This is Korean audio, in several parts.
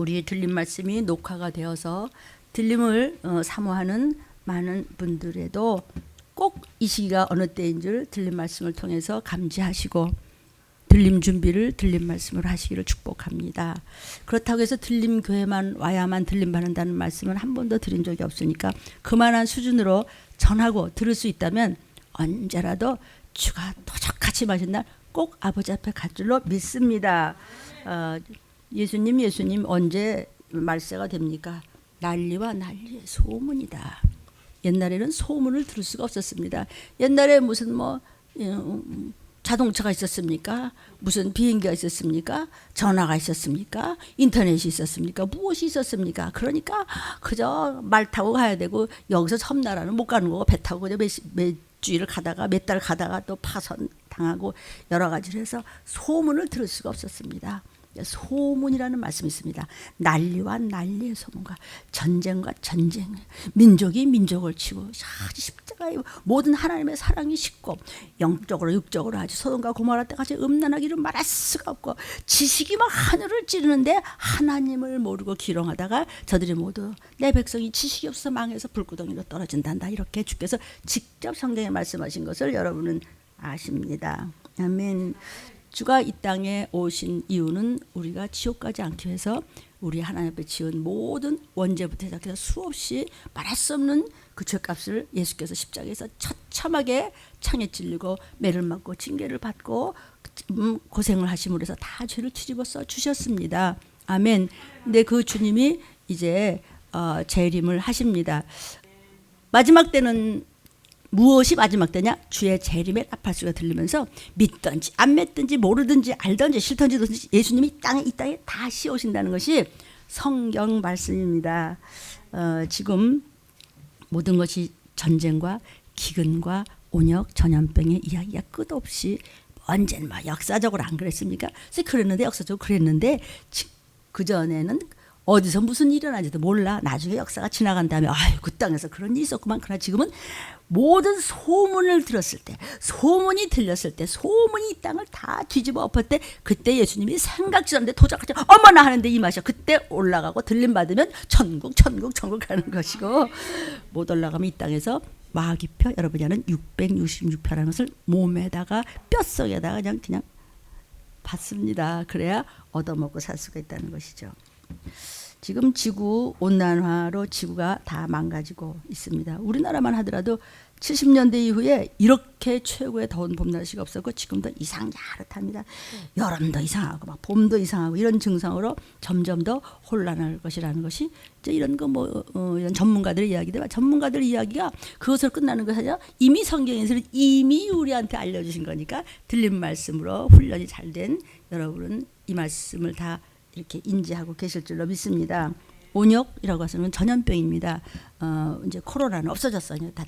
우리 들린 말씀이 녹화가 되어서 들림을 사모하는 많은 분들에도 꼭 이 시기가 어느 때인 줄 들린 말씀을 통해서 감지하시고 들림 준비를 들린 말씀으로 하시기를 축복합니다. 그렇다고 해서 들림 교회만 와야만 들림 받는다는 말씀은 한 번도 드린 적이 없으니까 그만한 수준으로 전하고 들을 수 있다면 언제라도 주가 도적같이 마신 날 꼭 아버지 앞에 갈 줄로 믿습니다. 예수님 언제 말세가 됩니까? 난리와 난리의 소문이다. 옛날에는 소문을 들을 수가 없었습니다. 옛날에 무슨 자동차가 있었습니까? 무슨 비행기가 있었습니까? 전화가 있었습니까? 인터넷이 있었습니까? 무엇이 있었습니까? 그러니까 그저 말 타고 가야 되고 여기서 섬나라는 못 가는 거고 배 타고 몇 주일을 가다가 몇 달 가다가 또 파손 당하고 여러 가지를 해서 소문을 들을 수가 없었습니다. 소문이라는 말씀이 있습니다. 난리와 난리의 소문과 전쟁과 전쟁, 민족이 민족을 치고 십자가에 모든 하나님의 사랑이 식고 영적으로 육적으로 아주 소돔과 고모라 때까지 음란하기를 말할 수가 없고 지식이 막 하늘을 찌르는데 하나님을 모르고 기롱하다가 저들이 모두 내 백성이 지식이 없어 망해서 불구덩이로 떨어진단다. 이렇게 주께서 직접 성경에 말씀하신 것을 여러분은 아십니다. 아멘. 주가 이 땅에 오신 이유는 우리가 지옥 가지 않기 위해서 우리 하나님 앞에 지은 모든 원죄부터 시작해서 수없이 말할 수 없는 그 죄값을 예수께서 십자가에서 처참하게 창에 찔리고 매를 맞고 징계를 받고 고생을 하심으로 해서 다 죄를 뒤집어 써 주셨습니다. 아멘. 근데 그 주님이 이제 재림을 하십니다. 마지막 때는 무엇이 마지막 때냐? 주의 재림의 나팔소리가 들리면서 믿든지 안 믿든지 모르든지 알든지 싫든지 예수님이 이 땅에 다시 오신다는 것이 성경 말씀입니다. 지금 모든 것이 전쟁과 기근과 온역 전염병의 이야기가 끝없이 언제는 역사적으로 안 그랬습니까? 그랬는데 역사적으로 그랬는데 그 전에는 어디서 무슨 일이 일어난지도 몰라. 나중에 역사가 지나간 다음에 그 땅에서 그런 일이 있었구만. 그러나 지금은 모든 소문을 들었을 때, 소문이 들렸을 때, 소문이 이 땅을 다 뒤집어 엎을 때 그때 예수님이 생각지도 않는데 도착하지 어머나 하는데 임하셔. 그때 올라가고 들림 받으면 천국 가는 것이고 못 올라가면 이 땅에서 마귀표, 여러분이 아는 666표라는 것을 몸에다가 뼛속에다가 그냥 받습니다. 그래야 얻어먹고 살 수가 있다는 것이죠. 지금 지구 온난화로 지구가 다 망가지고 있습니다. 우리나라만 하더라도 70년대 이후에 이렇게 최고의 더운 봄 날씨가 없었고 지금도 이상 야릇합니다. 여름도 이상하고 막 봄도 이상하고 이런 증상으로 점점 더 혼란할 것이라는 것이 이제 이런 거 이런 전문가들의 이야기들, 전문가들 이야기가 그것으로 끝나는 것이 아니라 이미 성경에서는 이미 우리한테 알려주신 거니까 들린 말씀으로 훈련이 잘 된 여러분은 이 말씀을 다 이렇게 인지하고 계실 줄로 믿습니다. 온역이라고 하서는 전염병입니다. 이제 코로나는 없어졌어요. 다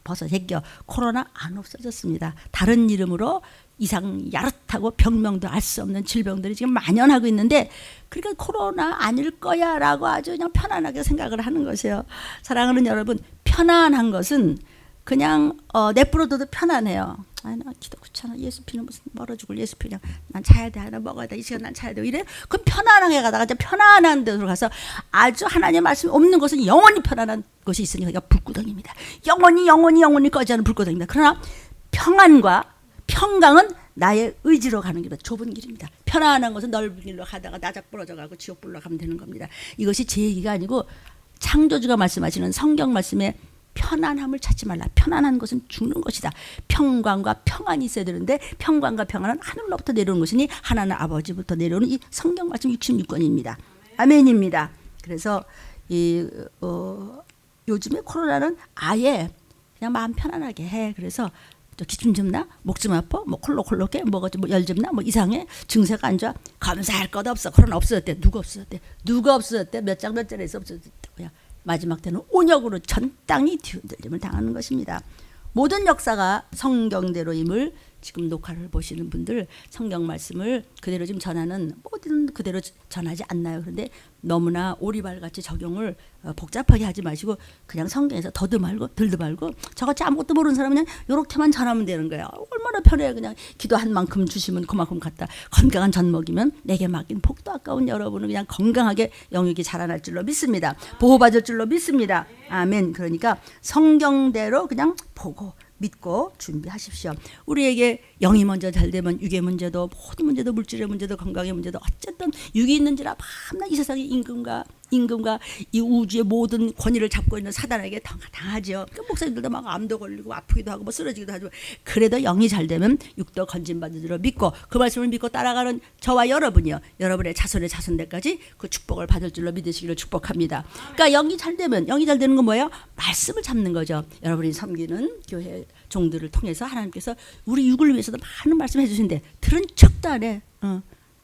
벗어 제껴. 코로나 안 없어졌습니다. 다른 이름으로 이상 야릇하고 병명도 알 수 없는 질병들이 지금 만연하고 있는데 그러니까 코로나 아닐 거야라고 아주 그냥 편안하게 생각을 하는 것이에요. 사랑하는 여러분, 편안한 것은 그냥 내버려둬도 편안해요. 나 기도 귀찮아. 예수 피는 무슨 멀어 죽을 예수 피 그냥 난 자야 돼. 하나 먹어야 돼. 이 시간 난 자야 돼. 이래. 그럼 편안하게 가다가 이제 편안한 데로 가서 아주 하나님의 말씀이 없는 것은 영원히 편안한 것이 있으니까 이게 불구덩입니다. 영원히 꺼지 않는 불구덩입니다. 그러나 평안과 평강은 나의 의지로 가는 길입니다. 좁은 길입니다. 편안한 것은 넓은 길로 가다가 나작 부러져 가고 지옥 불러 가면 되는 겁니다. 이것이 제 얘기가 아니고 창조주가 말씀하시는 성경 말씀에 편안함을 찾지 말라. 편안한 것은 죽는 것이다. 평강과 평안이 있어야 되는데 평강과 평안은 하늘로부터 내려오는 것이니 하나는 아버지부터 내려오는 이 성경 말씀 66권입니다. 아멘입니다. 그래서 요즘에 코로나는 아예 그냥 마음 편안하게 해. 그래서 기침 좀 나? 목 좀 아파? 콜록콜록해? 뭐가 좀 열 좀 나? 이상해? 증세가 안 좋아? 검사할 것 없어. 코로나 없어졌대. 누가 없어졌대? 몇 장에서 없어졌다고요? 마지막 때는 온역으로 전 땅이 뒤흔들림을 당하는 것입니다. 모든 역사가 성경대로임을 지금 녹화를 보시는 분들 성경 말씀을 그대로 지금 전하는 뭐든 그대로 전하지 않나요? 그런데 너무나 오리발같이 적용을 복잡하게 하지 마시고 그냥 성경에서 더도 말고 덜도 말고 저같이 아무것도 모르는 사람은 그냥 이렇게만 전하면 되는 거예요. 얼마나 편해요. 그냥 기도한 만큼 주시면 그만큼 갖다 건강한 젖먹이면 내게 맡긴 복도 아까운 여러분은 그냥 건강하게 영육이 자라날 줄로 믿습니다. 보호받을 줄로 믿습니다. 아멘. 그러니까 성경대로 그냥 보고 믿고 준비하십시오. 우리에게 영이 먼저 잘 되면 육의 문제도 모든 문제도 물질의 문제도 건강의 문제도 어쨌든 육이 있는지라 밤낮 이 세상의 임금과 이 우주의 모든 권위를 잡고 있는 사단에게 당하지요. 그 목사님들도 막 암도 걸리고 아프기도 하고 뭐 쓰러지기도 하죠. 그래도 영이 잘 되면 육도 건진받을 줄로 믿고 그 말씀을 믿고 따라가는 저와 여러분이요. 여러분의 자손의 자손들까지 그 축복을 받을 줄로 믿으시기를 축복합니다. 그러니까 영이 잘 되는 건 뭐예요? 말씀을 잡는 거죠. 여러분이 섬기는 교회 종들을 통해서 하나님께서 우리 육을 위해서도 많은 말씀을 해주신데 들은 척도 안 해.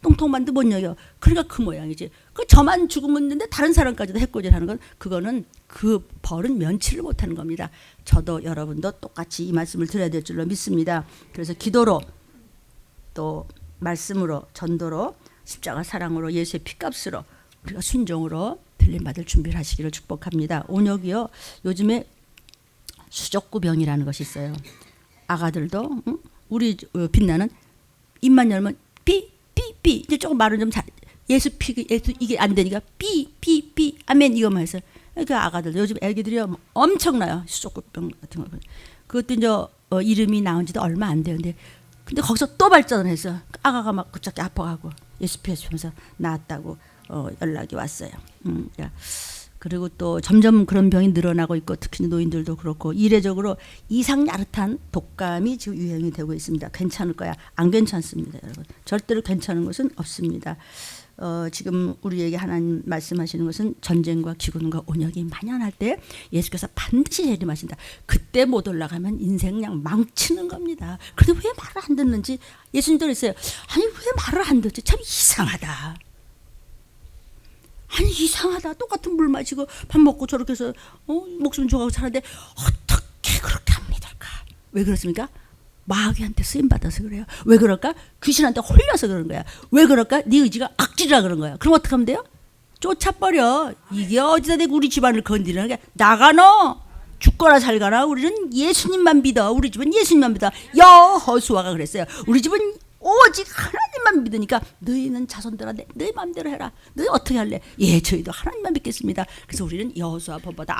똥통만도 못 여겨. 그러니까 그 모양이지. 그 저만 죽으면 다른 사람까지도 해코지하는 건 그거는 그 벌은 면치를 못하는 겁니다. 저도 여러분도 똑같이 이 말씀을 드려야 될 줄로 믿습니다. 그래서 기도로 또 말씀으로 전도로 십자가 사랑으로 예수의 피값으로 우리가 순종으로 들림받을 준비를 하시기를 축복합니다. 온역이요. 요즘에 수족구병이라는 것이 있어요. 아가들도 우리 빛나는 입만 열면 삐 이제 조금 말은 좀 예수 이게 안 되니까 삐 아멘 이거만 해서 그러니까 아가들 요즘 애기들이요 엄청나요. 수족구병 같은 거. 그것도 이제 이름이 나온 지도 얼마 안 돼요. 근데 거기서 또 발전을 해서 아가가 막 갑자기 아파가고 예수 피하면서 나았다고 연락이 왔어요. 그리고 또 점점 그런 병이 늘어나고 있고 특히 노인들도 그렇고 이례적으로 이상 야릇한 독감이 지금 유행이 되고 있습니다. 괜찮을 거야. 안 괜찮습니다, 여러분. 절대로 괜찮은 것은 없습니다. 지금 우리에게 하나님 말씀하시는 것은 전쟁과 기근과 온역이 만연할 때 예수께서 반드시 재림하신다. 그때 못 올라가면 인생 그냥 망치는 겁니다. 그런데 왜 말을 안 듣는지 예수님도 그랬어요. 아니 왜 말을 안 듣지? 참 이상하다. 아니 이상하다. 똑같은 물 마시고 밥 먹고 저렇게 해서 목숨 줘가고 사는데 어떻게 그렇게 안 믿을까? 왜 그렇습니까? 마귀한테 쓰임받아서 그래요. 왜 그럴까? 귀신한테 홀려서 그런 거야. 왜 그럴까? 네 의지가 악질이라 그런 거야. 그럼 어떻게 하면 돼요? 쫓아버려. 이게 어디다 대고 우리 집안을 건드리는 게 나가 너. 죽거나 살거나 우리는 예수님만 믿어. 우리 집은 예수님만 믿어. 여호수아가 그랬어요. 우리 집은 오직 하나님만 믿으니까 너희는 자손들아 너희 마음대로 해라. 너희 어떻게 할래? 예, 저희도 하나님만 믿겠습니다. 그래서 우리는 여호수아 법보다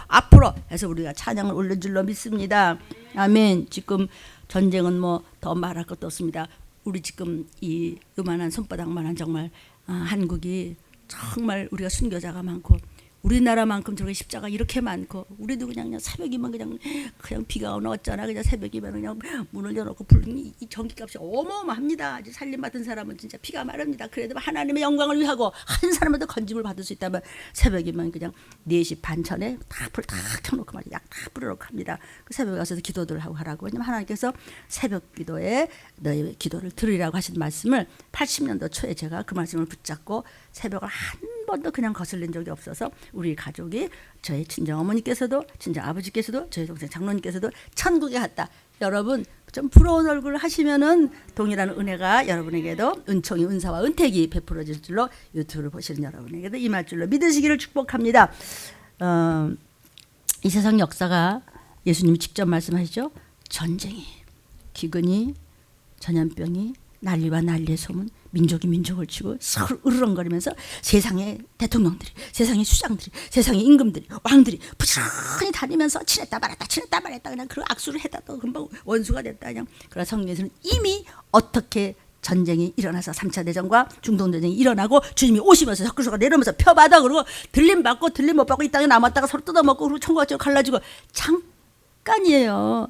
앞으로 해서 우리가 찬양을 올린 줄로 믿습니다. 아멘. 지금 전쟁은 뭐 더 말할 것도 없습니다. 우리 지금 이 요만한 손바닥만한 정말 한국이 정말 우리가 순교자가 많고 우리나라만큼 저렇게 십자가 이렇게 많고 우리도 그냥 새벽이면 그냥 비가 어쩌나 그냥 새벽이면 그냥 문을 열어놓고 이 전기값이 어마어마합니다. 살림 받은 사람은 진짜 피가 마릅니다. 그래도 하나님의 영광을 위하고 한 사람한테 건짐을 받을 수 있다면 새벽이면 그냥 4시 반 전에 다 불 다 켜놓고 약 다 뿌려놓고 합니다. 그 새벽에 가서 기도들 하고 하라고. 왜냐면 하나님께서 새벽 기도에 너희 기도를 들으라고 하신 말씀을 80년도 초에 제가 그 말씀을 붙잡고 새벽을 한 번도 그냥 거슬린 적이 없어서 우리 가족이 저희 친정 어머니께서도 친정 아버지께서도 저희 동생 장로님께서도 천국에 갔다. 여러분 좀 부러운 얼굴 하시면은 동일한 은혜가 여러분에게도 은총이 은사와 은택이 베풀어질 줄로 유튜브를 보시는 여러분에게도 임할 줄로 믿으시기를 축복합니다. 이 세상 역사가 예수님이 직접 말씀하시죠. 전쟁이, 기근이, 전염병이, 난리와 난리의 소문, 민족이 민족을 치고 서로 으르렁거리면서 세상의 대통령들이, 세상의 수장들이, 세상의 임금들이, 왕들이 부지런히 다니면서 친했다 말했다 그냥 그 악수를 했다 또 금방 원수가 됐다 그냥. 그러나 성경에서는 이미 어떻게 전쟁이 일어나서 3차 대전과 중동전쟁이 일어나고 주님이 오시면서 석굴소가 내려오면서 표받아 그러고 들림 받고 들림 못 받고 이 땅에 남았다가 서로 뜯어먹고 그리고 천국같이 갈라지고 잠깐이에요.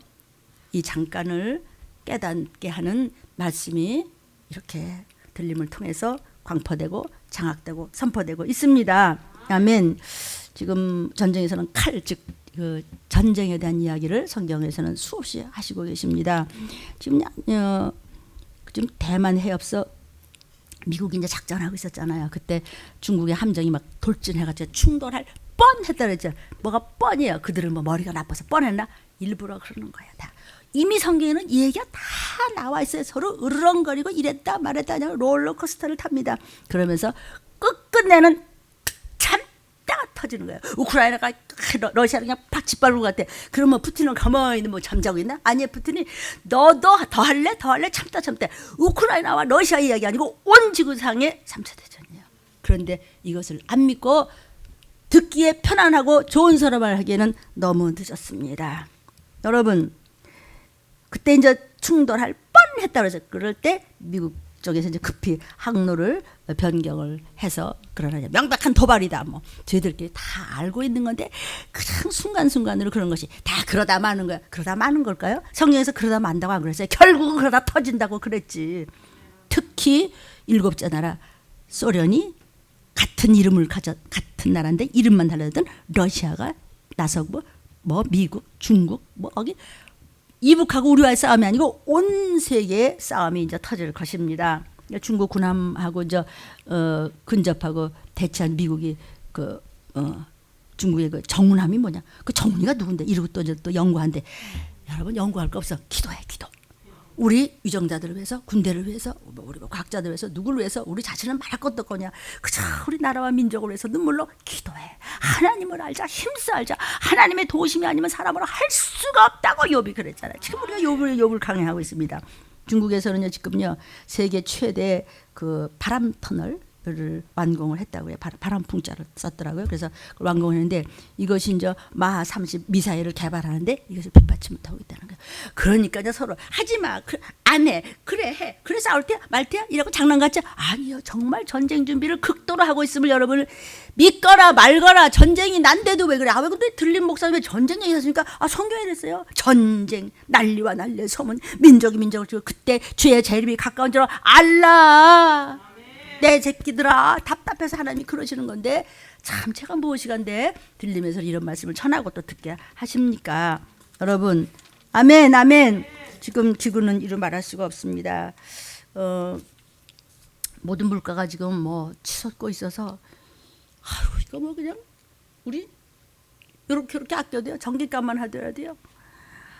이 잠깐을 깨닫게 하는 말씀이 이렇게 들림을 통해서 광포되고 장악되고 선포되고 있습니다. 아멘. 지금 전쟁에서는 칼, 즉 그 전쟁에 대한 이야기를 성경에서는 수없이 하시고 계십니다. 지금 대만 해협서 미국이 이제 작전하고 있었잖아요. 그때 중국의 함정이 막 돌진해가지고 충돌할 뻔했다 그랬죠. 뭐가 뻔이에요. 그들은 뭐 머리가 나빠서 뻔했나? 일부러 그러는 거예요. 다 이미 성경에는 이 얘기가 다 나와 있어요. 서로 으르렁거리고 이랬다 말했다 그냥 롤러코스터를 탑니다. 그러면서 끝끝내는 참다가 터지는 거예요. 우크라이나가 러시아를 그냥 팍 짓밟을 것 같아. 그러면 푸틴은 가만히 뭐 잠자고 있나? 아니에요. 푸틴이 너도 더 할래? 더 할래? 참다. 우크라이나와 러시아 이야기 아니고 온 지구상의 3차 대전이에요. 그런데 이것을 안 믿고 듣기에 편안하고 좋은 사람을 하기에는 너무 늦었습니다. 여러분, 그때 이제 충돌할 뻔했다 그래서 그럴 때 미국 쪽에서 이제 급히 항로를 변경을 해서 그러나 명백한 도발이다. 뭐 저희들끼리 다 알고 있는 건데 그냥 순간순간으로 그런 것이 다 그러다 마는 거야. 그러다 마는 걸까요? 성경에서 그러다 만다고 안 그랬어요. 결국은 그러다 터진다고 그랬지. 특히 일곱째 나라 소련이 같은 이름을 같은 나라인데 이름만 달라졌던 러시아가 나서고 뭐 미국, 중국 뭐 여기 이북하고 우리와의 싸움이 아니고 온 세계의 싸움이 이제 터질 것입니다. 중국 군함하고 이제 근접하고 대치한 미국이 중국의 그 정훈함이 뭐냐? 그 정훈이가 누군데? 이러고 또 연구한대. 여러분 연구할 거 없어. 기도해, 기도. 우리 위정자들을 위해서, 군대를 위해서, 우리 과학자들을 위해서, 누구를 위해서 우리 자신은 말할 것도 없거냐. 그저 우리 나라와 민족을 위해서 눈물로 기도해. 하나님을 알자, 힘써 알자. 하나님의 도우심이 아니면 사람으로 할 수가 없다고 욥이 그랬잖아요. 지금 우리가 욥을 강행하고 있습니다. 중국에서는요 지금요 세계 최대 그 바람 터널을 완공을 했다고 해요. 바람풍자를 썼더라고요. 그래서 그걸 완공을 했는데 이것이 이제 마하 30 미사일을 개발하는데 이것을 빗받지 못하고 있다는 거예요. 그러니까 이제 서로 하지마, 안 해, 그래 해, 그래 싸울 때야 말 때야 이라고 장난같이 아니요 정말 전쟁 준비를 극도로 하고 있음을 여러분을 믿거나 말거나. 전쟁이 난데도 왜 그래? 왜 근데 들린 목사님 왜 전쟁 얘기하십니까? 성경에 그랬어요. 전쟁 난리와 난리의 소문 민족이 민족을 지고 그때 주의 재림이 가까운 줄 알라. 내 새끼들아 답답해서 하나님이 그러시는 건데 참 제가 무엇이간데 들리면서 이런 말씀을 전하고 또 듣게 하십니까? 여러분 아멘 아멘. 지금 지구는 이루 말할 수가 없습니다. 모든 물가가 지금 뭐 치솟고 있어서 아유 이거 뭐 그냥 우리 이렇게 아껴도 돼요. 전기값만 하더라도요.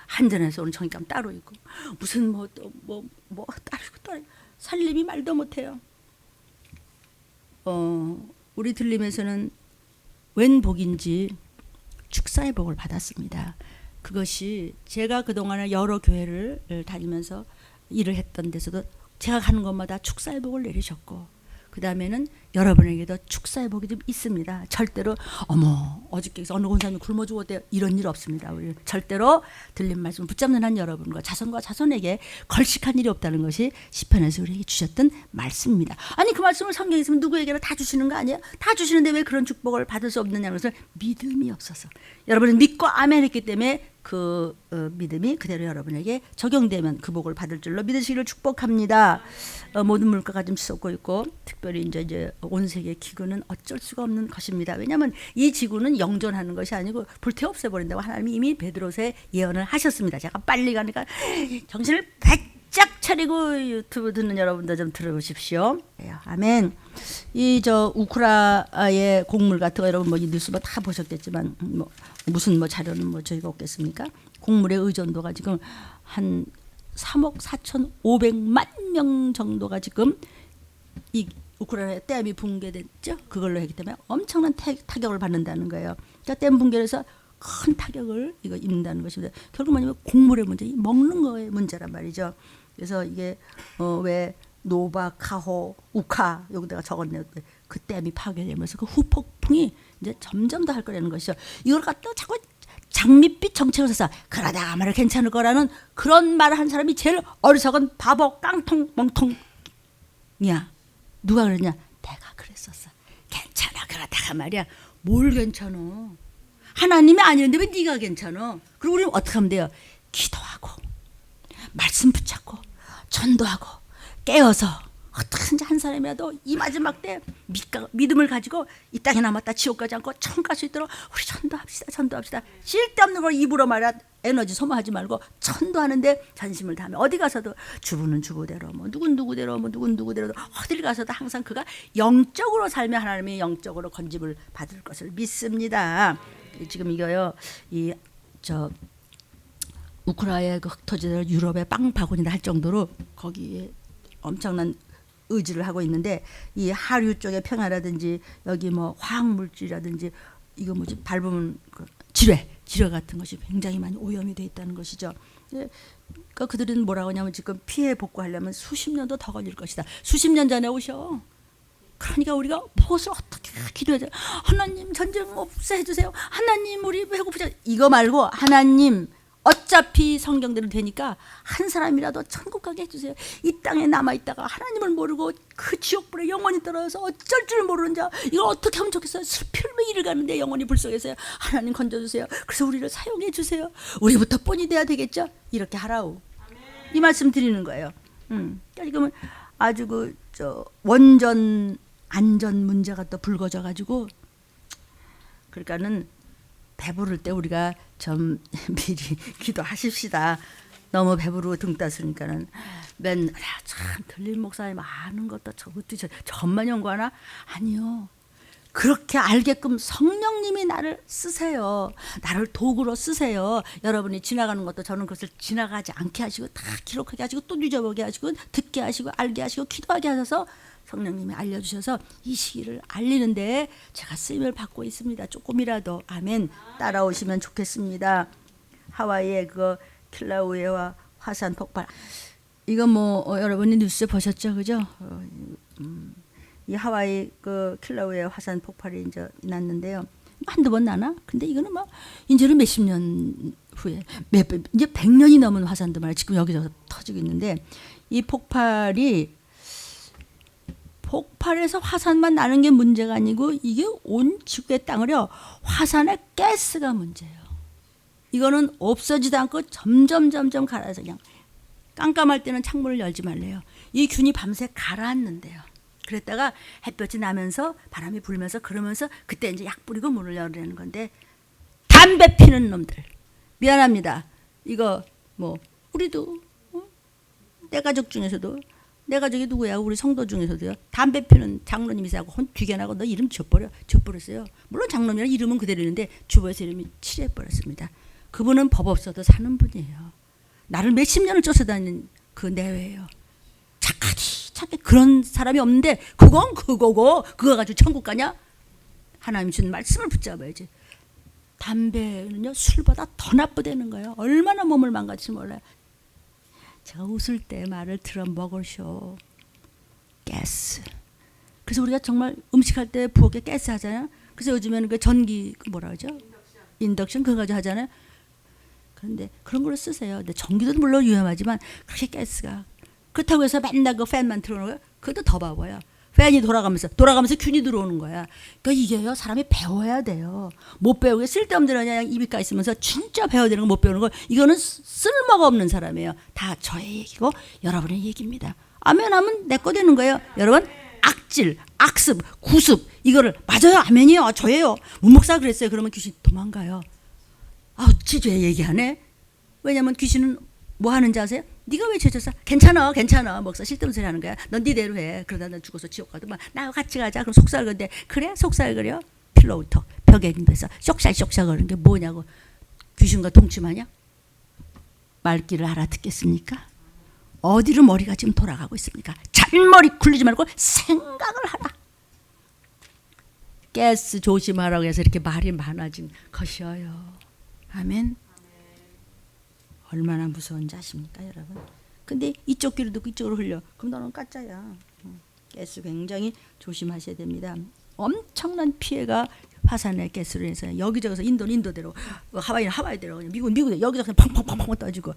한전에서 오는 전기값 따로 있고 무슨 뭐 또 뭐 따로 있고 또 살림이 말도 못해요. 우리 들림에서는 웬 복인지 축사의 복을 받았습니다. 그것이 제가 그동안에 여러 교회를 다니면서 일을 했던 데서도 제가 가는 곳마다 축사의 복을 내리셨고 그 다음에는 여러분에게도 축사의 복이 좀 있습니다. 절대로 어머 어저께 어느 권사님이 굶어 죽었대요. 이런 일 없습니다. 우리 절대로 들린 말씀 붙잡는 한 여러분과 자손과 자손에게 걸식한 일이 없다는 것이 시편에서 우리에게 주셨던 말씀입니다. 아니 그 말씀을 성경에 있으면 누구에게나 다 주시는 거 아니에요? 다 주시는데 왜 그런 축복을 받을 수 없느냐는 것을 믿음이 없어서 여러분은 믿고 아멘 했기 때문에 그 믿음이 그대로 여러분에게 적용되면 그 복을 받을 줄로 믿으시기를 축복합니다. 모든 물가가 좀 치솟고 있고 특별히 이제 온 세계 기근은 어쩔 수가 없는 것입니다. 왜냐하면 이 지구는 영존하는 것이 아니고 불태워 없애버린다고 하나님이 이미 베드로서에 예언을 하셨습니다. 제가 빨리 가니까 정신을 바짝 차리고 유튜브 듣는 여러분도 좀 들어보십시오. 아멘. 이 우크라의 곡물 같은 거 여러분 뭐 뉴스 뭐 다 보셨겠지만 뭐 무슨 뭐 자료는 뭐 저희가 없겠습니까? 곡물의 의존도가 지금 한 3억 4,500만 명 정도가 지금 이 우크라이나의 댐이 붕괴됐죠. 그걸로 했기 때문에 엄청난 타격을 받는다는 거예요. 그러니까 댐 붕괴에서 큰 타격을 입는다는 것입니다. 결국 뭐냐면 곡물의 문제, 먹는 거의 문제란 말이죠. 그래서 이게 왜 노바, 카호, 우카 여기다가 적었네요. 그 댐이 파괴되면서 그 후폭풍이 이제 점점 더 할 거라는 것이죠. 이걸 갖다 자꾸 장밋빛 정책을 써서 그러다가 말을 괜찮을 거라는 그런 말을 한 사람이 제일 어리석은 바보 깡통 멍통이야. 누가 그랬냐? 내가 그랬었어. 괜찮아. 그러다가 말이야. 뭘 괜찮아? 하나님이 아니는데 왜 네가 괜찮아? 그리고 우리는 어떻게 하면 돼요? 기도하고 말씀 붙잡고 전도하고 깨어서 어떻게든지 한 사람이라도 이 마지막 때 믿음을 가지고 이 땅에 남았다 지옥 가지 않고 천국 갈 수 있도록 우리 전도합시다. 쓸데없는 걸 입으로 말야 에너지 소모하지 말고 전도하는데 전심을 다하면 어디 가서도 주부는 주부대로 뭐 누군 누구대로 뭐 누군 누구대로 어딜 가서도 항상 그가 영적으로 살며 하나님이 영적으로 건집을 받을 것을 믿습니다. 지금 이거요 우크라이나에 그 흩어져서 유럽에 빵바구니 날 정도로 거기에 엄청난 의지를 하고 있는데, 이 하류 쪽의 평야라든지 여기 뭐 화학물질이라든지 이거 뭐지 밟으면 그 지뢰 같은 것이 굉장히 많이 오염이 돼 있다는 것이죠. 그러니까 그들은 뭐라고 하냐면 지금 피해 복구하려면 수십 년도 더 걸릴 것이다. 수십 년 전에 오셔. 그러니까 우리가 무엇을 어떻게 기도해야, 하나님 전쟁 없애 주세요. 하나님 우리 배고프죠. 이거 말고 하나님 어차피 성경대로 되니까 한 사람이라도 천국 가게 해주세요. 이 땅에 남아있다가 하나님을 모르고 그 지옥불에 영원히 떨어져서 어쩔 줄 모르는 자, 이걸 어떻게 하면 좋겠어요. 슬픔의 일을 가는데 영원히 불속에서요. 하나님 건져주세요. 그래서 우리를 사용해 주세요. 우리부터 본이 돼야 되겠죠. 이렇게 하라고 이 말씀 드리는 거예요. 지금은 아주 원전 안전 문제가 또 불거져 가지고, 그러니까는 배부를 때 우리가 좀 미리 기도하십시다. 너무 배부르고 등 따스니까는 맨날 참 들릴 목사님 아는 것도 저것도 저만 연구하나? 아니요. 그렇게 알게끔 성령님이 나를 쓰세요. 나를 도구로 쓰세요. 여러분이 지나가는 것도 저는 그것을 지나가지 않게 하시고 다 기록하게 하시고 또 잊어보게 하시고 듣게 하시고 알게 하시고 기도하게 하셔서 성령님이 알려주셔서 이 시기를 알리는 데 제가 쓰임을 받고 있습니다. 조금이라도 아멘 따라오시면 좋겠습니다. 하와이의 그 킬라우에와 화산 폭발, 이거 뭐 여러분이 뉴스 보셨죠, 그죠? 이 하와이 그 킬라우에 화산 폭발이 이제 났는데요. 한두 번 나나? 근데 이거는 막 이제는 몇십 년 후에 이제 100년이 넘은 화산도 말이야 지금 여기저기 터지고 있는데, 이 폭발에서 화산만 나는 게 문제가 아니고 이게 온 지구의 땅을요 화산의 가스가 문제예요. 이거는 없어지도 않고 점점 가라앉아서 그냥 깜깜할 때는 창문을 열지 말래요. 이 균이 밤새 가라앉는데요. 그랬다가 햇볕이 나면서 바람이 불면서 그러면서 그때 이제 약 뿌리고 문을 열으라는 건데, 담배 피는 놈들 미안합니다. 이거 뭐 우리도 내 가족 중에서도, 내 가족이 누구야? 우리 성도 중에서도요. 담배 피는 장로님이 있어서 혼 뒤견하고 너 이름 지워버렸어요. 물론 장로님이랑 이름은 그대로 있는데 주보에서 이름이 칠해버렸습니다. 그분은 법 없어도 사는 분이에요. 나를 몇십 년을 쫓아다니는 그 내외예요. 착하게 그런 사람이 없는데 그건 그거고 그거 가지고 천국 가냐? 하나님 준 말씀을 붙잡아야지. 담배는요 술보다 더 나쁘다는 거예요. 얼마나 몸을 망가질지 몰라요. 제가 웃을 때 말을 들어 먹으셔. 가스. 그래서 우리가 정말 음식할 때 부엌에 가스 하잖아요. 그래서 요즘에는 그 전기 뭐라 그러죠? 인덕션 그거 가지고 하잖아요. 그런데 그런 걸로 쓰세요. 근데 전기도 물론 위험하지만 그렇게 가스가, 그렇다고 해서 맨날 그 팬만 틀어놓은 거예요. 그것도 더 바보야. 팬이 돌아가면서 균이 들어오는 거야. 그러니까 이게요 사람이 배워야 돼요. 못 배우게 쓸데없는 그냥 입이 까 있으면서 진짜 배워야 되는 거 못 배우는 거, 이거는 쓸모가 없는 사람이에요. 다 저의 얘기고 여러분의 얘기입니다. 아멘 하면 내 거 되는 거예요. 여러분 악질, 악습, 구습 이거를 맞아요. 아멘이요. 저예요. 문목사 그랬어요. 그러면 귀신 도망가요. 어찌 죄 얘기하네. 왜냐면 귀신은 뭐 하는지 아세요? 네가 왜 죄졌어? 괜찮아 목사 쓸데없는 소리 하는 거야. 넌 네대로 해. 그러다 넌 죽어서 지옥 가도 막 나하고 같이 가자. 그럼 속살건데 그래 속살거려? 필로우터 벽에 있는데서 쇽살쇽살 거리는 게 뭐냐고. 귀신과 동침하냐? 말귀를 알아듣겠습니까? 어디로 머리가 지금 돌아가고 있습니까? 잔머리 굴리지 말고 생각을 하라. 가스 조심하라고 해서 이렇게 말이 많아진 것이어요. 아멘. 얼마나 무서운지 아십니까 여러분? 근데 이쪽 귀로 듣고 이쪽으로 흘려. 그럼 너는 가짜야. 가스 굉장히 조심하셔야 됩니다. 엄청난 피해가 화산의 가스로 해서 여기저기서 인도대로, 하와이는 하와이대로, 미국은 미국대로 여기저기서 펑펑펑펑 떠지고.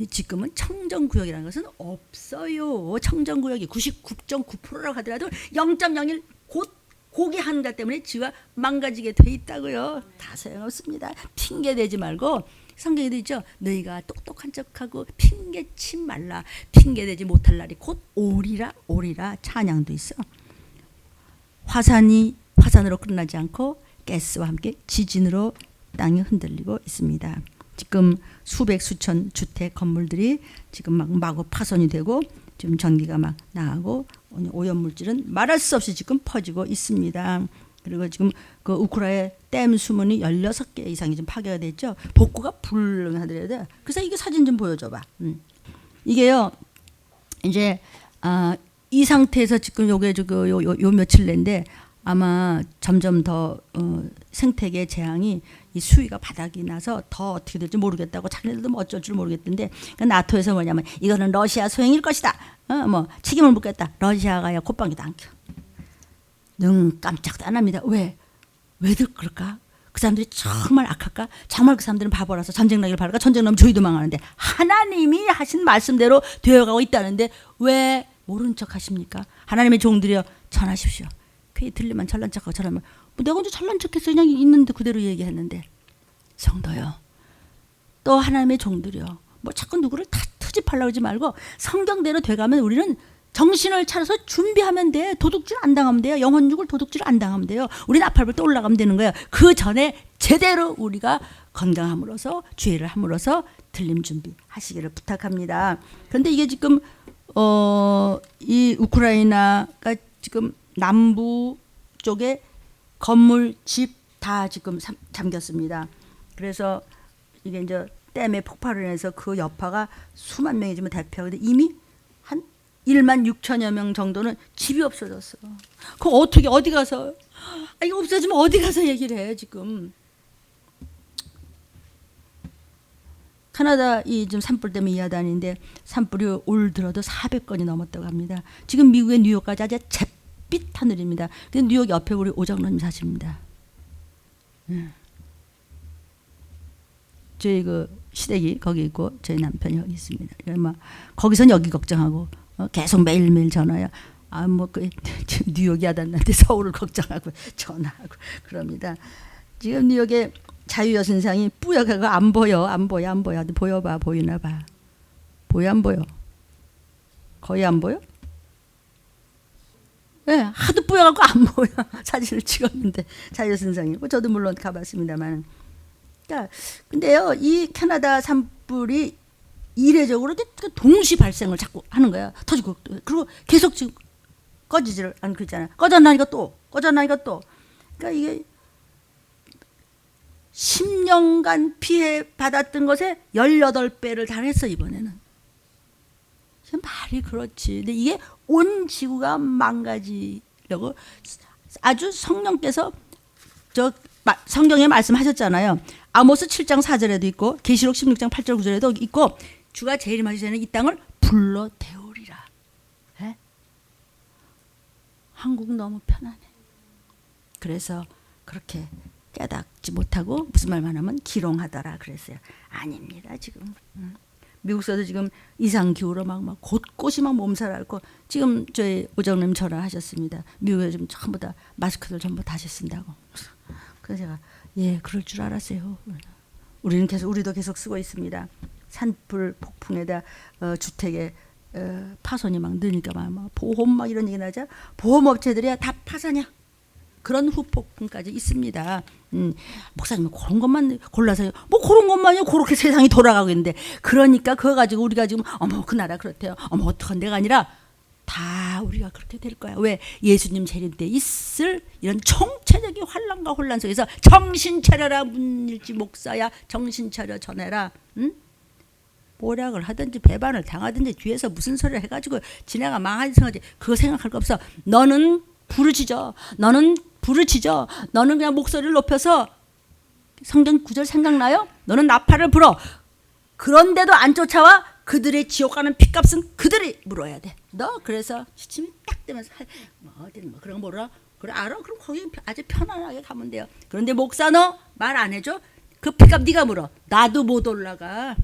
지금은 청정구역이라는 것은 없어요. 청정구역이 99.9%라고 하더라도 0.01 곧 고기 한가 때문에 지가 망가지게 돼 있다고요. 다 소용없습니다. 핑계대지 말고, 성경에도 있죠. 너희가 똑똑한 척하고 핑계치 말라. 핑계대지 못할 날이 곧 오리라 찬양도 있어. 화산으로 끝나지 않고 가스와 함께 지진으로 땅이 흔들리고 있습니다. 지금 수백 수천 주택 건물들이 지금 마구 파손이 되고 지금 전기가 막 나가고 오염물질은 말할 수 없이 지금 퍼지고 있습니다. 그리고 지금 그 우크라이나 댐 수문이 16개 이상이 좀 파괴가 됐죠. 복구가 불능하더라도. 그래서 이게 사진 좀 보여줘봐. 이게요 이제 이 상태에서 지금 요게 요 며칠 내인데 아마 점점 더 생태계 재앙이 이 수위가 바닥이 나서 더 어떻게 될지 모르겠다고 자기네들도 뭐 어쩔 줄 모르겠던데 그러니까 나토에서 뭐냐면 이거는 러시아 소행일 것이다. 뭐 책임을 묻겠다. 러시아가야 콧방귀도 안 켜. 눈 깜짝도 안 합니다. 왜들 그럴까? 그 사람들이 정말 악할까? 정말 그 사람들은 바보라서 전쟁 나기를 바랄까? 전쟁 나면 저희도 망하는데 하나님이 하신 말씀대로 되어가고 있다는데 왜 모른 척 하십니까? 하나님의 종들이여 전하십시오. 괜히 들리면 잘난 척하고 저러면 내가 언제 잘난 척했어? 그냥 있는데 그대로 얘기했는데 성도요. 또 하나님의 종들이요. 뭐 자꾸 누구를 다 트집하려고 하지 말고 성경대로 돼가면 우리는 정신을 차려서 준비하면 돼. 도둑질 안 당하면 돼요. 영혼육을 도둑질 안 당하면 돼요. 우리는 앞으로 또 올라가면 되는 거예요. 그 전에 제대로 우리가 건강함으로써 주의를 함으로써 들림 준비하시기를 부탁합니다. 그런데 이게 지금 이 우크라이나가 지금 남부 쪽에 건물, 집 다 지금 잠겼습니다. 그래서 이게 이제 댐에 폭발을 해서 그 여파가 수만 명이 지금 대피하고 이미 한 1만 6천여 명 정도는 집이 없어졌어. 그거 어떻게 어디 가서 이거 없어지면 어디 가서 얘기를 해 지금. 캐나다 이 지금 산불 때문에 이하단인데 산불이 올 들어도 400건이 넘었다고 합니다. 지금 미국의 뉴욕까지 아주 잿빛 하늘입니다. 근데 뉴욕 옆에 우리 오정로님 사십니다. 저희 그 시댁이 거기 있고 저희 남편이 여기 있습니다. 막 거기선 여기 걱정하고 계속 매일매일 전화야. 그 뉴욕이 하단한테 서울을 걱정하고 전화하고 그럽니다. 지금 뉴욕에 자유여신상이 뿌옇게 안 보여. 보여봐. 보이나 봐. 보여 안 보여? 거의 안 보여? 네, 하도 뿌옇고 안 보여. 사진을 찍었는데 자유여신상이고 저도 물론 가봤습니다만. 그러니까 근데요 이 캐나다 산불이 이례적으로 동시 발생을 자꾸 하는 거야. 터지고 그리고 계속 지금 꺼지지를 않고 있잖아. 꺼져나니까 또. 그러니까 이게 10년간 피해 받았던 것에 18배를 달했어 이번에는. 말이 그렇지. 근데 이게 온 지구가 망가지려고 아주 성령께서 성경에 말씀하셨잖아요. 아모스 7장 4절에도 있고 계시록 16장 8절 9절에도 있고 주가 재림하기 전에 이 땅을 불러 데우리라. 네? 한국 너무 편하네. 그래서 그렇게 깨닫지 못하고 무슨 말만 하면 기롱하더라 그랬어요. 아닙니다 지금. 미국서도 지금 이상기후로 막 곳곳이 막 몸살 앓고 지금 저희 오정님 전화하셨습니다. 미국에 지금 전부 다 마스크들 전부 다시 쓴다고. 그래서 제가 예 그럴 줄 알았어요. 우리도 계속 쓰고 있습니다. 산불 폭풍에다 주택에 파손이 막 느니까 막 보험 막 이런 얘기 나죠. 보험업체들이야 다 파산이야. 그런 후폭풍까지 있습니다. 목사님 그런 것만 골라서 뭐 그런 것만요. 그렇게 세상이 돌아가고 있는데 그러니까 그거 가지고 우리가 지금 어머 그 나라 그렇대요. 어머 어떡한 데가 아니라 다 우리가 그렇게 될 거야. 왜? 예수님 재림 때 있을 이런 총체적인 환란과 혼란 속에서 정신 차려라 문일지 목사야 정신 차려 전해라. 모략을 하든지 배반을 당하든지 뒤에서 무슨 소리를 해가지고 지네가 망하지 생각하지 그거 생각할 거 없어. 너는 부르짖어. 너는 그냥 목소리를 높여서 성경 구절 생각나요? 너는 나팔을 불어. 그런데도 안 쫓아와 그들의 지옥 가는 핏값은 그들이 물어야 돼. 너 그래서 시침이 딱 되면서 어디는 뭐 그런 거 몰라? 그래 알아? 그럼 거기 아주 편안하게 가면 돼요. 그런데 목사 너 말 안 해줘? 그 핏값 네가 물어. 나도 못 올라가.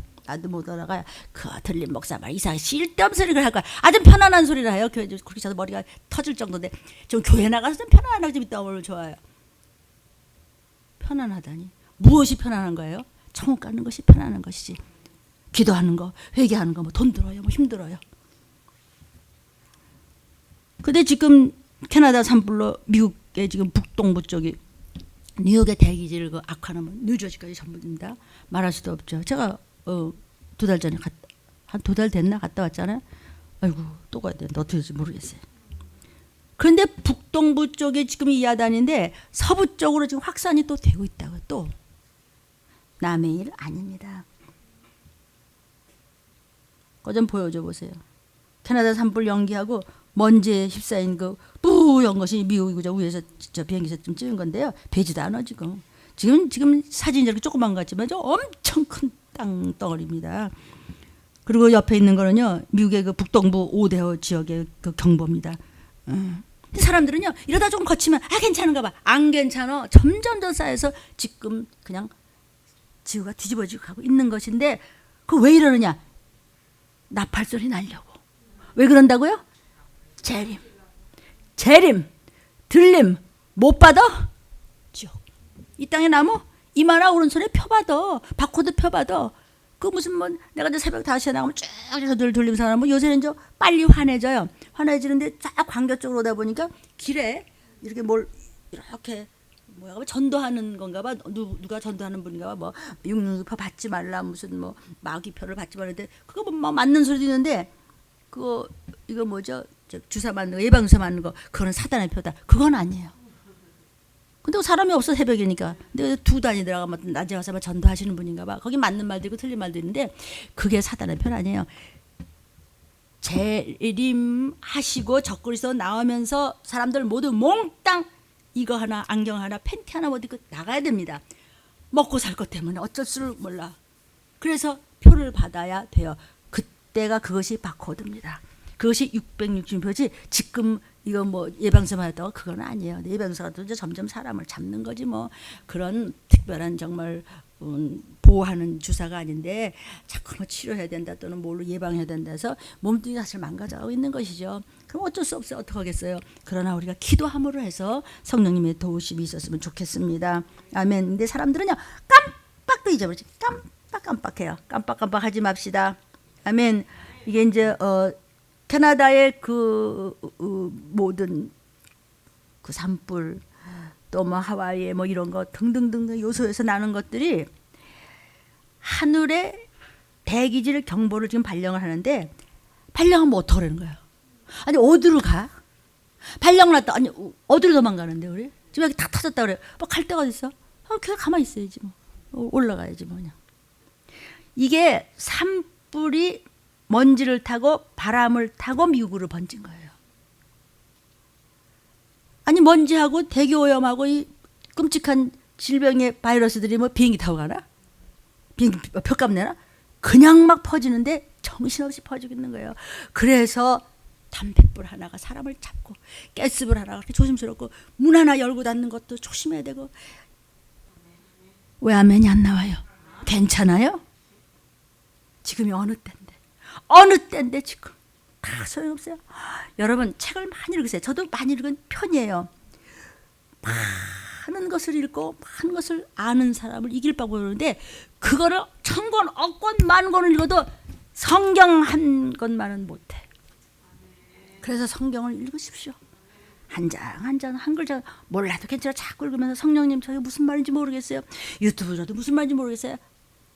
그 들린 목사 말 이상하게 쓸데없는 소리를 할 거야. 아주 편안한 소리를 해요. 교회 그렇게 자서 머리가 터질 정도인데 좀 교회 나가서 좀 편안하게 좀 있다 오면 좋아요. 편안하다니 무엇이 편안한 거예요? 청혼 갖는 것이 편안한 것이지. 기도하는 거, 회개하는 거, 뭐 돈 들어요, 뭐 힘들어요. 근데 지금 캐나다 산불로 미국의 지금 북동부 쪽이 뉴욕의 대기질 그 악화는 뉴저지까지 전부입니다. 말할 수도 없죠. 제가 2달 전에 한 2달 됐나 갔다 왔잖아요. 아이고 또 가야 되는데 어떻게 될지 모르겠어요. 그런데 북동부 쪽에 지금 이 야단인데 서부 쪽으로 지금 확산이 또 되고 있다고. 또 남의 일 아닙니다. 그거 좀 보여줘 보세요. 캐나다 산불 연기하고 먼지에 휩싸인 그 뿌연 것이 미국이고 저 위에서 저 비행기에서 좀 찍은 건데요. 배지도 않아 지금. 지금 사진이 이렇게 조그만 것 같지만 저 엄청 큰 땅덩어리입니다. 그리고 옆에 있는 거는요, 미국의 그 북동부 오데오 지역의 그 경보입니다. 근데 사람들은요, 이러다 조금 거치면 괜찮은가 봐. 안 괜찮아. 점점 더 쌓여서 지금 그냥 지구가 뒤집어지고 가고 있는 것인데, 그 왜 이러느냐? 나팔 소리 나려고. 왜 그런다고요? 재림, 들림 못 받아? 지옥. 이 땅의 나무 이마나 오른손에 펴받아. 바코드 펴받아. 그 무슨 뭐 내가 이제 새벽 5시에 나가면 쭉 돌리면서 하면 요새는 저 빨리 환해져요. 환해지는데 쫙 광교 쪽으로 오다 보니까 길에 이렇게 뭘 이렇게 뭐야 전도하는 건가 봐. 누가 전도하는 분인가 봐. 뭐 육류표 받지 말라 무슨 뭐 마귀표를 받지 말라는데 그거 뭐 맞는 소리도 있는데 그거 이거 뭐죠? 주사 맞는 거 예방주사 맞는 거 그거는 사단의 표다. 그건 아니에요. 근데 사람이 없어 새벽이니까. 근데 두 다니다가 낮에 와서 전도하시는 분인가 봐. 거기 맞는 말도 있고 틀린 말도 있는데 그게 사단의 편 아니에요. 재림하시고 적그리스도 나오면서 사람들 모두 몽땅 이거 하나 안경 하나 팬티 하나 어디 나가야 됩니다. 먹고 살 것 때문에 어쩔 줄 몰라. 그래서 표를 받아야 돼요. 그때가 그것이 바코드입니다. 그것이 660표지 지금 이거 뭐 예방주사만 했다고 그건 아니에요. 예방주사도 이제 점점 사람을 잡는 거지 뭐 그런 특별한 정말 보호하는 주사가 아닌데 자꾸 뭐 치료해야 된다 또는 뭘로 예방해야 된다 해서 몸뚱이 사실 망가져가고 있는 것이죠. 그럼 어쩔 수 없어요. 어떡하겠어요. 그러나 우리가 기도함으로 해서 성령님의 도우심이 있었으면 좋겠습니다. 아멘. 근데 사람들은요 깜빡도 잊어버리지. 깜빡해요. 깜빡하지 맙시다. 아멘. 이게 이제 캐나다의 그 모든 그 산불 또 뭐 하와이의 뭐 이런 거 등등등 요소에서 나는 것들이 하늘의 대기질 경보를 지금 발령을 하는데 발령하면 어떡하라는 거예요? 아니 어디로 가? 발령 났다. 아니 어디로 도망가는데 우리? 지금 여기 다 터졌다 그래요. 뭐 갈 데가 어디 있어? 그냥 가만히 있어야지 뭐. 올라가야지 뭐 그냥. 이게 산불이 먼지를 타고 바람을 타고 미국으로 번진 거예요. 아니 먼지하고 대기오염하고 이 끔찍한 질병의 바이러스들이 뭐 비행기 타고 가나? 비행기 표값 내나? 그냥 막 퍼지는데 정신없이 퍼지고 있는 거예요. 그래서 담뱃불 하나가 사람을 잡고 가스불 하나가 그렇게 조심스럽고 문 하나 열고 닫는 것도 조심해야 되고. 왜 아멘이 안 나와요? 괜찮아요? 지금이 어느 때인데 지금 다 소용없어요. 여러분 책을 많이 읽으세요. 저도 많이 읽은 편이에요. 많은 것을 읽고 많은 것을 아는 사람을 이길 방법을 모르는데 그거를 1000권, 억권, 만권을 읽어도 성경 한 권만은 못해. 그래서 성경을 읽으십시오. 한 장 한 글자 몰라도 괜찮아. 자꾸 읽으면서 성령님 저게 무슨 말인지 모르겠어요. 유튜브로도 무슨 말인지 모르겠어요.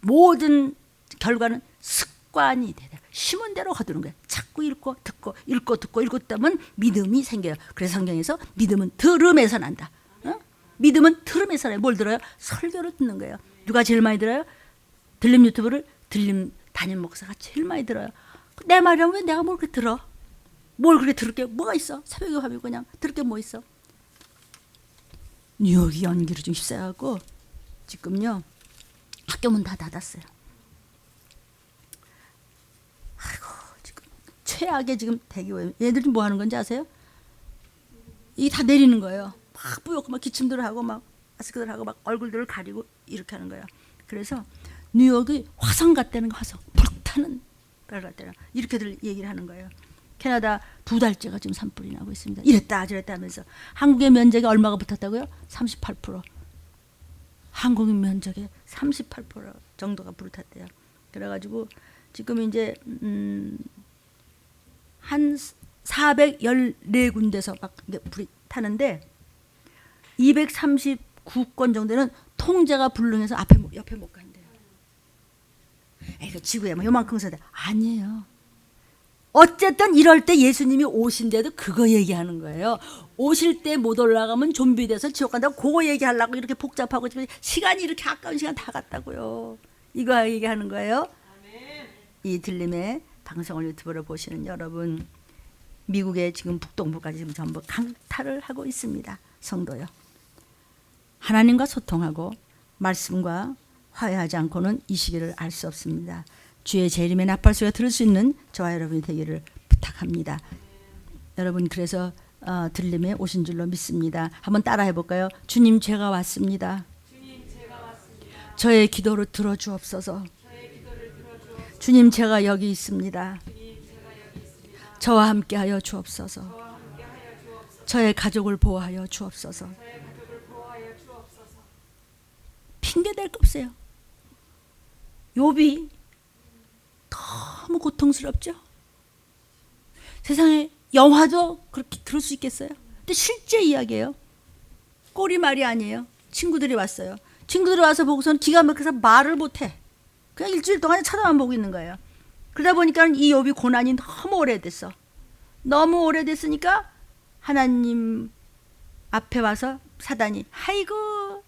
모든 결과는 습관이 되다. 심은 대로 거두는 거예요. 자꾸 읽고 듣고 듣면 믿음이 생겨요. 그래서 성경에서 믿음은 들음에서 난다. 믿음은 들음에서 나요. 뭘 들어요? 설교를 듣는 거예요. 누가 제일 많이 들어요? 들림 유튜브를 들림 담임 목사가 제일 많이 들어요. 내 말이라면 왜 내가 뭘 그렇게 들어? 뭘 그렇게 들을 게 뭐가 있어? 새벽에 가면 그냥 들을 게 뭐 있어? 뉴욕이 연기로 좀 휩싸여갖고 지금요 학교 문 다 닫았어요. 아이고 지금 최악의 지금 대기오염. 얘들이 뭐 하는 건지 아세요? 이게 다 내리는 거예요. 막 뿌옇고 막 기침들 하고 막 마스크들 하고 막 얼굴들을 가리고 이렇게 하는 거예요. 그래서 뉴욕이 화성 같다는 거, 화성 불타는 별 같다는 이렇게들 얘기를 하는 거예요. 캐나다 2달째가 지금 산불이 나고 있습니다. 이랬다 저랬다 하면서 한국의 면적이 얼마가 붙었다고요? 38%. 한국 면적의 38% 정도가 불탔대요. 그래가지고 지금 이제 한 414군데서 막 불이 타는데 239건 정도는 통제가 불능해서 옆에 못 간대요. 에이, 그 지구에 뭐 요만큼 서대 아니에요. 어쨌든 이럴 때 예수님이 오신데도 그거 얘기하는 거예요. 오실 때 못 올라가면 좀비 돼서 지옥 간다고 그거 얘기하려고 이렇게 복잡하고 시간이 이렇게 아까운 시간 다 갔다고요. 이거 얘기하는 거예요. 이 들림의 방송을 유튜브로 보시는 여러분, 미국의 지금 북동부까지 지금 전부 강탈을 하고 있습니다. 성도요. 하나님과 소통하고 말씀과 화해하지 않고는 이 시기를 알 수 없습니다. 주의 재림의 나팔소리가 들을 수 있는 저와 여러분이 되기를 부탁합니다. 여러분, 그래서 들림에 오신 줄로 믿습니다. 한번 따라해 볼까요? 주님, 제가 왔습니다. 저의 기도를 들어주옵소서. 주님, 제가 여기 있습니다. 저와 함께하여 주옵소서. 저의 가족을 보호하여 주옵소서. 핑계 댈 거 없어요. 욥이 너무 고통스럽죠. 세상에 영화도 그렇게 그럴 수 있겠어요? 근데 실제 이야기예요. 꼬리말이 아니에요. 친구들이 왔어요. 친구들이 와서 보고서는 기가 막혀서 말을 못해. 그냥 일주일 동안 쳐다만 보고 있는 거예요. 그러다 보니까 이 욥이 고난이 너무 오래됐어. 너무 오래됐으니까 하나님 앞에 와서 사단이, 아이고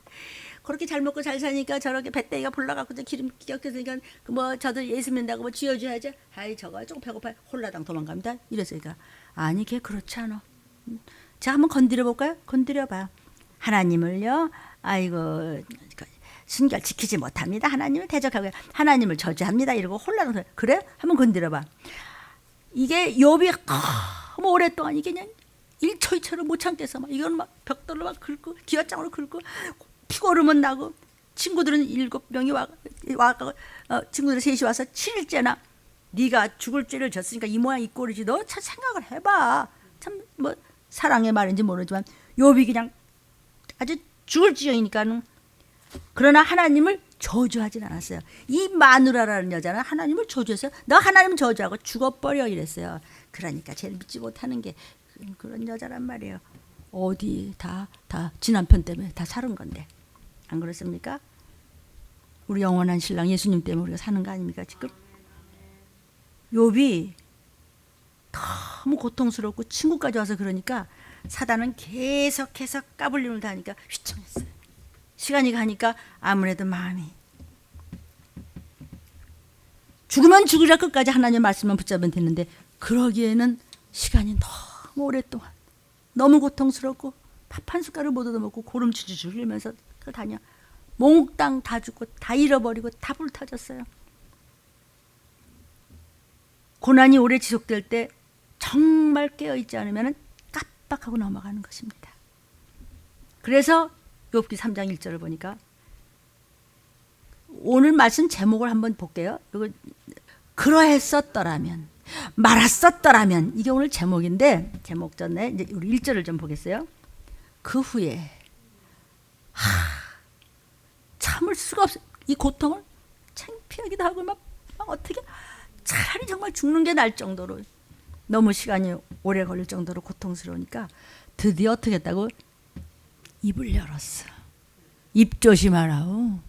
그렇게 잘 먹고 잘 사니까 저렇게 배때기가 불러갖고 기름 끼얹으니까 뭐 저도 예수 믿는다고 뭐 쥐어줘야지. 아이 저거 조금 배고파요. 홀라당 도망갑니다. 이랬으니까 아니 걔 그렇지 않아. 자 한번 건드려 볼까요? 건드려 봐. 하나님을요. 아이고 순결 지키지 못합니다. 하나님을 대적하고 하나님을 저주합니다. 이러고 홀라당. 그래? 한번 건드려 봐. 이게 욥이 너무 오랫동안 이게 그냥 1초 2초를 못 참겠어. 막 이건 막 벽돌로 막 긁고 기와장으로 긁고 피고름은 나고 친구들은 7명이 와 친구들 셋이 와서 7일째나 네가 죽을 죄를 졌으니까 이 모양 이 꼴이지. 너 참 생각을 해봐. 참 뭐 사랑의 말인지 모르지만 욥이 그냥 아주 죽을 지경이니까는. 그러나 하나님을 저주하진 않았어요. 이 마누라라는 여자는 하나님을 저주했어요. 너 하나님 저주하고 죽어버려 이랬어요. 그러니까 제일 믿지 못하는 게 그런 여자란 말이에요. 어디 다 지 남편 때문에 다 사는 건데 안 그렇습니까? 우리 영원한 신랑 예수님 때문에 우리가 사는 거 아닙니까 지금? 욥이 너무 고통스럽고 친구까지 와서 그러니까 사단은 계속해서 까불림을 다하니까 휘청했어요. 시간이 가니까 아무래도 마음이 죽으면 죽으라 끝까지 하나님의 말씀만 붙잡으면 되는데 그러기에는 시간이 너무 오랫동안 너무 고통스럽고 밥 한 숟갈을 못 얻어먹고 고름 주주주 흘리면서 다녀. 몽땅 다 죽고 다 잃어버리고 다 불타졌어요. 고난이 오래 지속될 때 정말 깨어있지 않으면 깜빡하고 넘어가는 것입니다. 그래서 욥기 3장 1절을 보니까 오늘 말씀 제목을 한번 볼게요. 이거 그러했었더라면 말았었더라면 이게 오늘 제목인데 제목 전에 이제 우리 1절을 좀 보겠어요. 그 후에 참을 수가 없어요. 이 고통을 창피하기도 하고 막 어떻게 차라리 정말 죽는 게 나을 정도로 너무 시간이 오래 걸릴 정도로 고통스러우니까 드디어 어떻게 했다고? 입을 열었어. 입 조심하라고.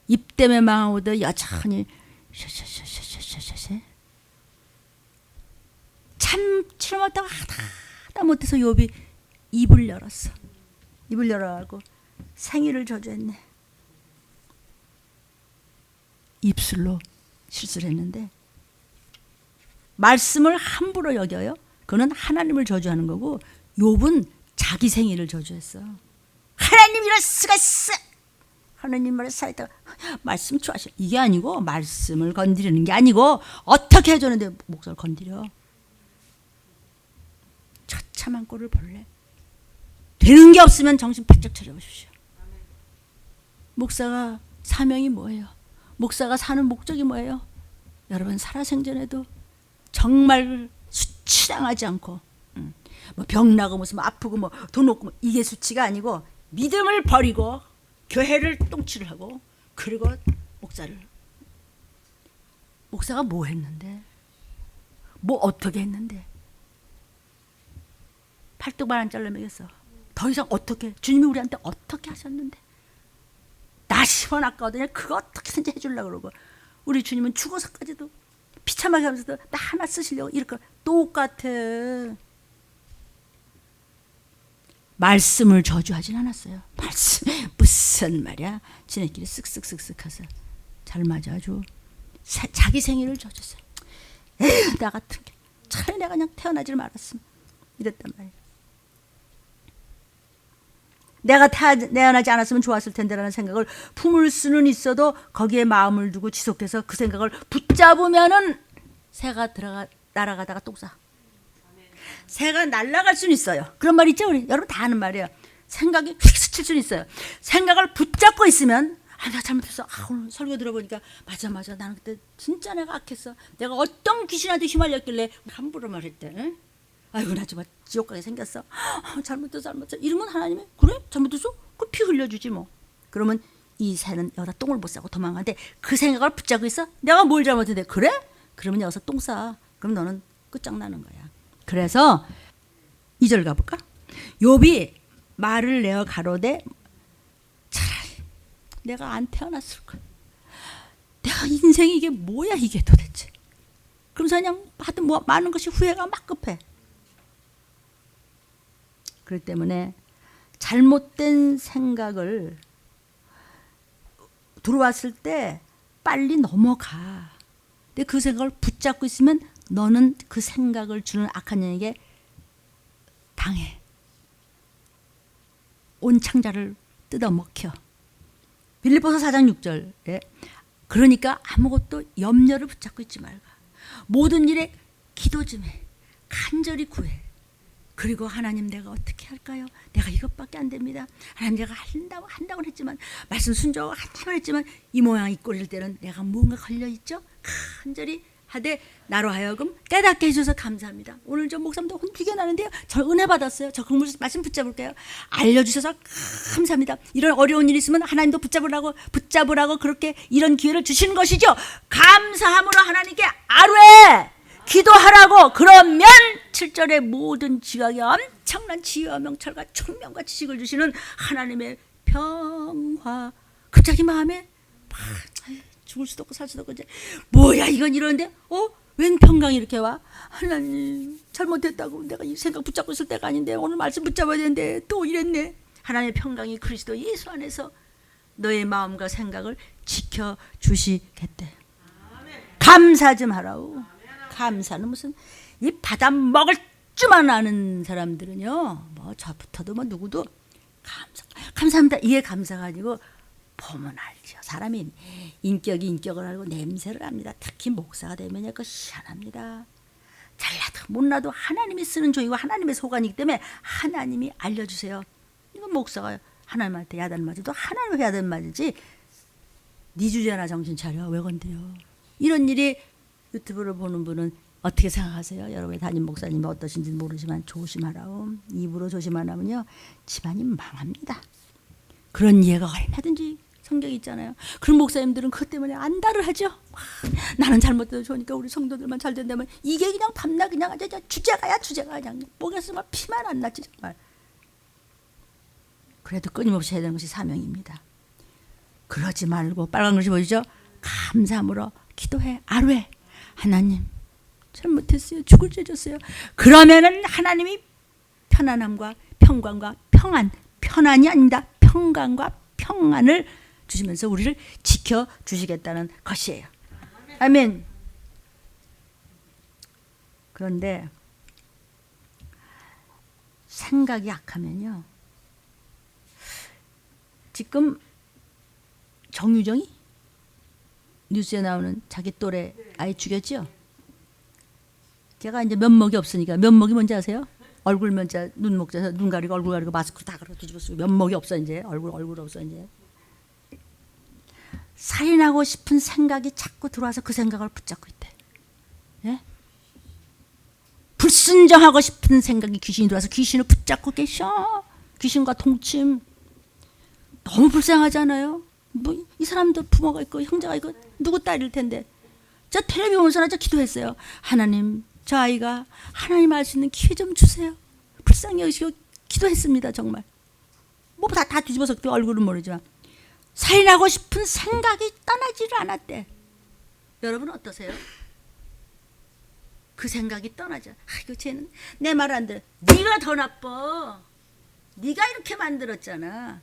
입 때문에 망하고도 여전히 참지를 못하고 하다 못해서 욥이 입을 열었어. 입을 열어가고 생일을 저주했네. 입술로 실수를 했는데 말씀을 함부로 여겨요. 그는 하나님을 저주하는 거고 욥은 자기 생일을 저주했어. 하나님 이럴 수가 있어. 하나님 말을 살다 말씀 좋아하셔. 이게 아니고 말씀을 건드리는 게 아니고 어떻게 해줬는데 목소리를 건드려. 처참한 꼴을 볼래. 되는 게 없으면 정신 바짝 차려보십시오. 목사가 사명이 뭐예요? 목사가 사는 목적이 뭐예요? 여러분 살아생전에도 정말 수치당하지 않고 뭐 병나고 무슨 뭐 아프고 뭐 돈 없고 뭐 이게 수치가 아니고 믿음을 버리고 교회를 똥치를 하고 그리고 목사가 뭐 했는데 뭐 어떻게 했는데 팔뚝만 안 잘라 먹였어. 더 이상 어떻게 주님이 우리한테 어떻게 하셨는데 나 10원 아까워도 그거 어떻게든지 해주려고 그러고 우리 주님은 죽어서까지도 비참하게 하면서도 나 하나 쓰시려고 이렇게 똑같아. 말씀을 저주하진 않았어요. 말씀 무슨 말이야. 지네끼리 쓱쓱쓱쓱 해서 잘 맞아. 아주 자기 생일을 저줬어요. 에휴, 나 같은 게 차라리 내가 그냥 태어나질 말았으면 이랬단 말이에요. 내가 태어나지 않았으면 좋았을 텐데라는 생각을 품을 수는 있어도 거기에 마음을 두고 지속해서 그 생각을 붙잡으면은 새가 날아가다가 똥 싸. 새가 날아갈 수는 있어요. 그런 말 있죠? 우리 여러분 다 아는 말이에요. 생각이 휙 스칠 수는 있어요. 생각을 붙잡고 있으면 내가 잘못했어. 오늘 설교 들어보니까 맞아 나는 그때 진짜 내가 악했어. 내가 어떤 귀신한테 휘말렸길래 함부로 말했대. 응? 아이고 나 정말 지옥 가게 생겼어. 잘못했어. 이러면 하나님이 그래? 잘못했어? 그 피 흘려주지 뭐. 그러면 이 새는 여기다 똥을 못 싸고 도망가는데 그 생각을 붙잡고 있어? 내가 뭘 잘못했는데 그래? 그러면 여기서 똥 싸. 그럼 너는 끝장나는 거야. 그래서 2절 가볼까? 욥이 말을 내어 가로되 차라리 내가 안 태어났을까? 내가 인생이 이게 뭐야 이게 도대체? 그러면서 그냥 하여튼 뭐 많은 것이 후회가 막 급해. 그렇기 때문에 잘못된 생각을 들어왔을 때 빨리 넘어가. 근데 그 생각을 붙잡고 있으면 너는 그 생각을 주는 악한 영에게 당해. 온 창자를 뜯어먹혀. 빌립보서 4장 6절에 그러니까 아무것도 염려를 붙잡고 있지 말고 모든 일에 기도 좀 해. 간절히 구해. 그리고 하나님 내가 어떻게 할까요? 내가 이것밖에 안 됩니다. 하나님 내가 한다고 했지만 말씀 순종하고 한다고 했지만 이 모양 이 꼴일 때는 내가 뭔가 걸려있죠? 간절히 하되 나로 하여금 깨닫게 해주셔서 감사합니다. 오늘 저 목사님도 비교 나는데요. 저 은혜 받았어요. 저 그 말씀 붙잡을게요. 알려주셔서 감사합니다. 이런 어려운 일이 있으면 하나님도 붙잡으라고 그렇게 이런 기회를 주시는 것이죠. 감사함으로 하나님께 아뢰 기도하라고. 그러면 7절에 모든 지각에 엄청난 지혜와 명철과 총명과 지식을 주시는 하나님의 평화. 갑자기 마음에 죽을 수도 없고 살 수도 없고 이제 뭐야 이건 이러는데 웬 평강이 이렇게 와? 하나님 잘못했다고 내가 이 생각 붙잡고 있을 때가 아닌데 오늘 말씀 붙잡아야 되는데 또 이랬네. 하나님의 평강이 그리스도 예수 안에서 너의 마음과 생각을 지켜주시겠대. 감사 좀 하라고. 감사는 무슨 이 받아 먹을 줄만 아는 사람들은요 뭐 저부터도 뭐 누구도 감사합니다 이게 감사가 아니고 보면 알죠. 사람이 인격을 알고 냄새를 합니다. 특히 목사가 되면 그 희한합니다. 잘나도 못나도 하나님이 쓰는 종이고 하나님의 소관이기 때문에 하나님이 알려주세요. 이건 목사가 하나님한테 야단 맞아도 하나님한테 야단 맞지 네 주제나 정신 차려 왜 건데요. 이런 일이 유튜브를 보는 분은 어떻게 생각하세요? 여러분의 담임 목사님이 어떠신지 모르지만 조심하라오. 입으로 조심 안 하면요 집안이 망합니다. 그런 예가 얼마든지 성경에 있잖아요. 그런 목사님들은 그것 때문에 안달을 하죠. 나는 잘못돼도 좋으니까 우리 성도들만 잘 된다면 이게 그냥 밤낮 그냥 주제가야 그냥 목에서 막 피만 안 났지 정말. 그래도 끊임없이 해야 되는 것이 사명입니다. 그러지 말고 빨간 글씨 보이죠? 감사함으로 기도해. 아뢰. 하나님 잘못했어요. 죽을 죄 졌어요. 그러면은 하나님이 편안함과 평강과 편안이 아닙니다. 평강과 평안을 주시면서 우리를 지켜주시겠다는 것이에요. 아멘. 그런데 생각이 약하면요 지금 정유정이 뉴스에 나오는 자기 또래 아이 죽였죠? 제가 이제 면목이 없으니까 면목이 뭔지 아세요? 얼굴 면자 눈 목자서 눈 가리고 얼굴 가리고 마스크 다 가리고 뒤집어 쓰고 면목이 없어 이제 얼굴 없어 이제. 살인하고 싶은 생각이 자꾸 들어와서 그 생각을 붙잡고 있대. 예? 불순종하고 싶은 생각이 귀신이 들어와서 귀신을 붙잡고 계셔. 귀신과 동침. 너무 불쌍하잖아요. 뭐 이 사람도 부모가 있고 형제가 있고 누구 딸일 텐데. 저 텔레비 보면서 저 기도했어요. 하나님 저 아이가 하나님 알 수 있는 기회 좀 주세요. 불쌍히 여기시고 기도했습니다. 정말. 뭐 다 뒤집어서 얼굴은 모르지만. 살인하고 싶은 생각이 떠나지를 않았대. 여러분 어떠세요? 그 생각이 떠나죠. 아이고 쟤는 내 말 안 들어. 네가 더 나빠. 네가 이렇게 만들었잖아.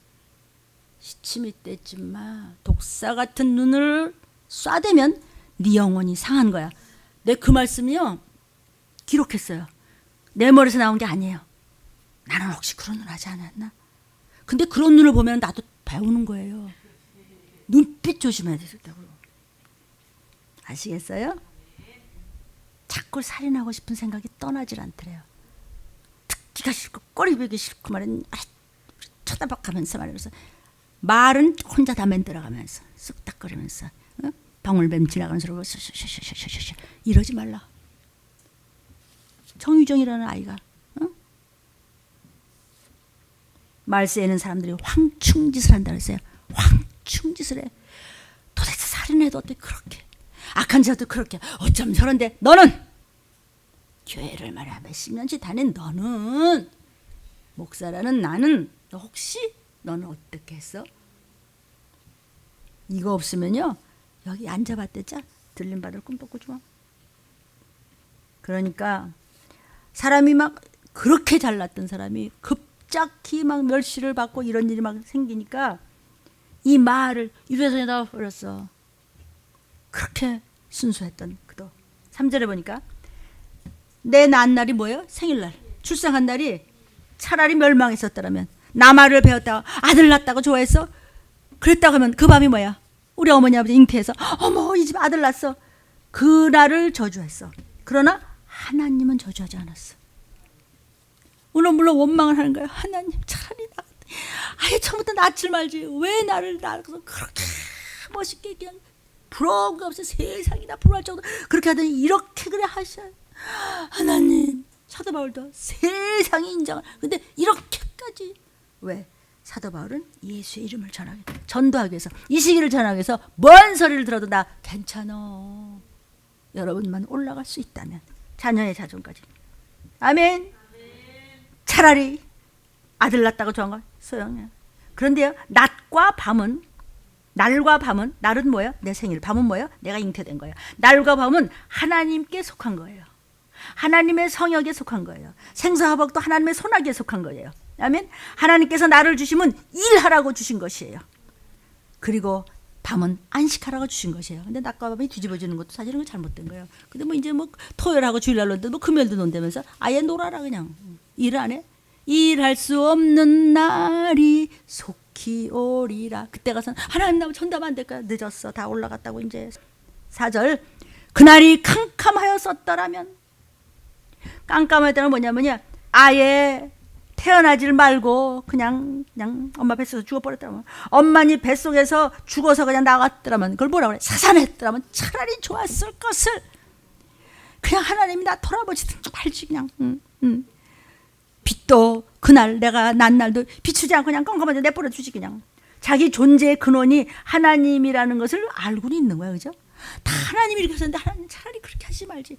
시침이 떼지 마. 독사 같은 눈을 쏴대면 네 영혼이 상한 거야. 내 그 말씀이요 기록했어요. 내 머리에서 나온 게 아니에요. 나는 혹시 그런 눈 하지 않았나? 근데 그런 눈을 보면 나도 배우는 거예요. 눈빛 조심해야 되겠다고. 아시겠어요? 자꾸 살인하고 싶은 생각이 떠나질 않더래요. 듣기가 싫고 꼬리 베기 싫고 말은 쳐다봐가면서 말이면서 말은 혼자 다 만들어가면서 쑥닥거리면서 방울뱀 지나가는 소리로 샤샤샤샤샤 이러지 말라. 정유정이라는 아이가 말세에는 사람들이 황충짓을 한다 그랬어요. 황충짓을 해. 도대체 살인해도 어떻게 그렇게 악한 자도 그렇게 어쩜 저런데 너는 교회를 말이야 몇십 년씩 다닌 너는 목사라는 나는 너 혹시 너는 어떻게 했어? 이거 없으면요 여기 앉아봤대자 들림받을 꿈도 꾸지 마. 그러니까 사람이 막 그렇게 잘났던 사람이 갑자기 막 멸시를 받고 이런 일이 막 생기니까 이 말을 입에서 나와버렸어. 그렇게 순수했던 그도 3절에 보니까 내 낳은 날이 뭐예요? 생일날 출생한 날이 차라리 멸망했었더라면 나 말을 배웠다가 아들 낳았다고 좋아했어? 그랬다고 하면 그 밤이 뭐야? 우리 어머니 아버지 잉태해서 어머 이 집 아들 낳았어. 그날을 저주했어. 그러나 하나님은 저주하지 않았어. 오늘 물론 원망을 하는 거예요. 하나님 차라리 나 아예 처음부터 낳질 말지 왜 나를 낳아서 그렇게 멋있게 그냥 부러운 거 없이 세상이 다 불할 정도 그렇게 하더니 이렇게 그래 하셔. 하나님 사도 바울도 세상이 인정을 근데 이렇게까지 왜? 사도 바울은 예수의 이름을 전하기 전도하기 위해서 이 시기를 전하기 위해서 뭔 소리를 들어도 나 괜찮아. 여러분만 올라갈 수 있다면 자녀의 자존까지 아멘. 차라리 아들 낳았다고 좋아한 거 소용이야. 그런데요 낮과 밤은 날과 밤은 날은 뭐예요? 내 생일. 밤은 뭐예요? 내가 잉태된 거예요. 날과 밤은 하나님께 속한 거예요. 하나님의 성역에 속한 거예요. 생사화복도 하나님의 손아귀에 속한 거예요. 아멘. 하나님께서 나를 주시면 일하라고 주신 것이에요. 그리고 밤은 안식하라고 주신 것이에요. 근데 낮과 밤이 뒤집어지는 것도 사실은 잘못된 거예요. 근데 뭐 이제 뭐 토요일하고 주일날 논데 뭐 금요일도 논다면서 아예 놀아라 그냥. 일 안 해? 일할 수 없는 날이 속히 오리라. 그때 가서 하나님 나무 전담 안 될까요? 늦었어. 다 올라갔다고 이제. 4절 그날이 캄캄하였었더라면 깜깜했다는 뭐냐면요 아예 태어나질 말고 그냥 엄마 뱃속에서 죽어버렸더라면 엄마니 뱃속에서 죽어서 그냥 나갔더라면 그걸 뭐라고 그래? 사산했더라면 차라리 좋았을 것을. 그냥 하나님이 나 돌아보시든 말지 그냥. 빛도 그날 내가 난 날도 비추지 않고 그냥 껌껌하게 내버려 주지 그냥. 자기 존재의 근원이 하나님이라는 것을 알고는 있는 거야. 그죠? 다 하나님이 이렇게 하셨는데 하나님 차라리 그렇게 하지 말지.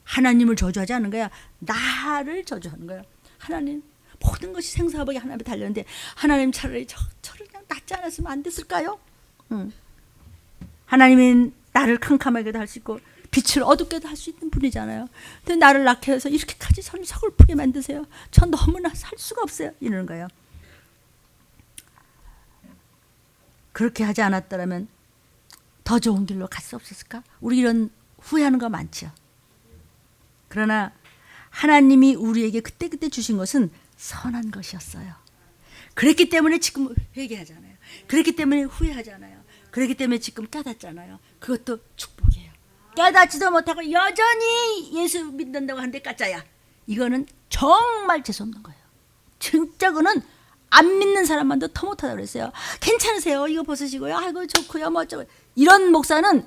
하나님을 저주하지 않는 거야. 나를 저주하는 거야. 하나님 모든 것이 생사화복이 하나님에 달렸는데 하나님 차라리 저를 그냥 낫지 않았으면 안 됐을까요? 하나님은 나를 캄캄하게도 할 수 있고 빛을 어둡게도 할 수 있는 분이잖아요. 근데 나를 낳게 해서 이렇게까지 저를 서글프게 만드세요. 전 너무나 살 수가 없어요. 이러는 거예요. 그렇게 하지 않았더라면 더 좋은 길로 갈 수 없었을까? 우리 이런 후회하는 거 많죠. 그러나 하나님이 우리에게 그때그때 주신 것은 선한 것이었어요. 그랬기 때문에 지금 회개하잖아요. 그랬기 때문에 후회하잖아요. 그랬기 때문에 지금 깨닫잖아요. 그것도 축복이에요. 깨닫지도 못하고 여전히 예수 믿는다고 하는데 까짜야. 이거는 정말 재수없는 거예요. 진짜 그는 안 믿는 사람만도 더 못하다고 그랬어요. 괜찮으세요? 이거 벗으시고요. 아이고 좋고요. 뭐 어쩌고. 이런 목사는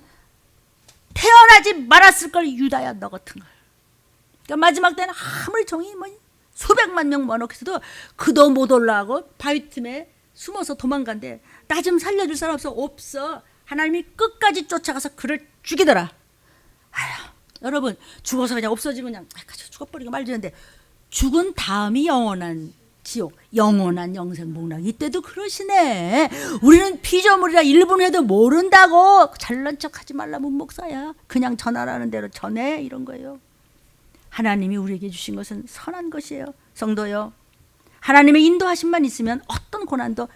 태어나지 말았을 걸 유다야 너 같은 걸. 그러니까 마지막 때는 아무리 종이 뭐 수백만 명 모아놓고서도 그도 못 올라가고 바위 틈에 숨어서 도망간대. 나 좀 살려줄 사람 없어. 하나님이 끝까지 쫓아가서 그를 죽이더라. 아휴, 여러분 죽어서 그냥 없어지면 그냥 죽어버리고 말지는데 죽은 다음이 영원한 지옥, 영원한 영생복락. 이때도 그러시네. 우리는 피조물이라 1분 해도 모른다고. 잘난 척하지 말라 문목사야. 그냥 전하라는 대로 전해 이런 거예요. 하나님이 우리에게 주신 것은 선한 것이에요. 성도요, 하나님의 인도하심만 있으면 어떤 고난도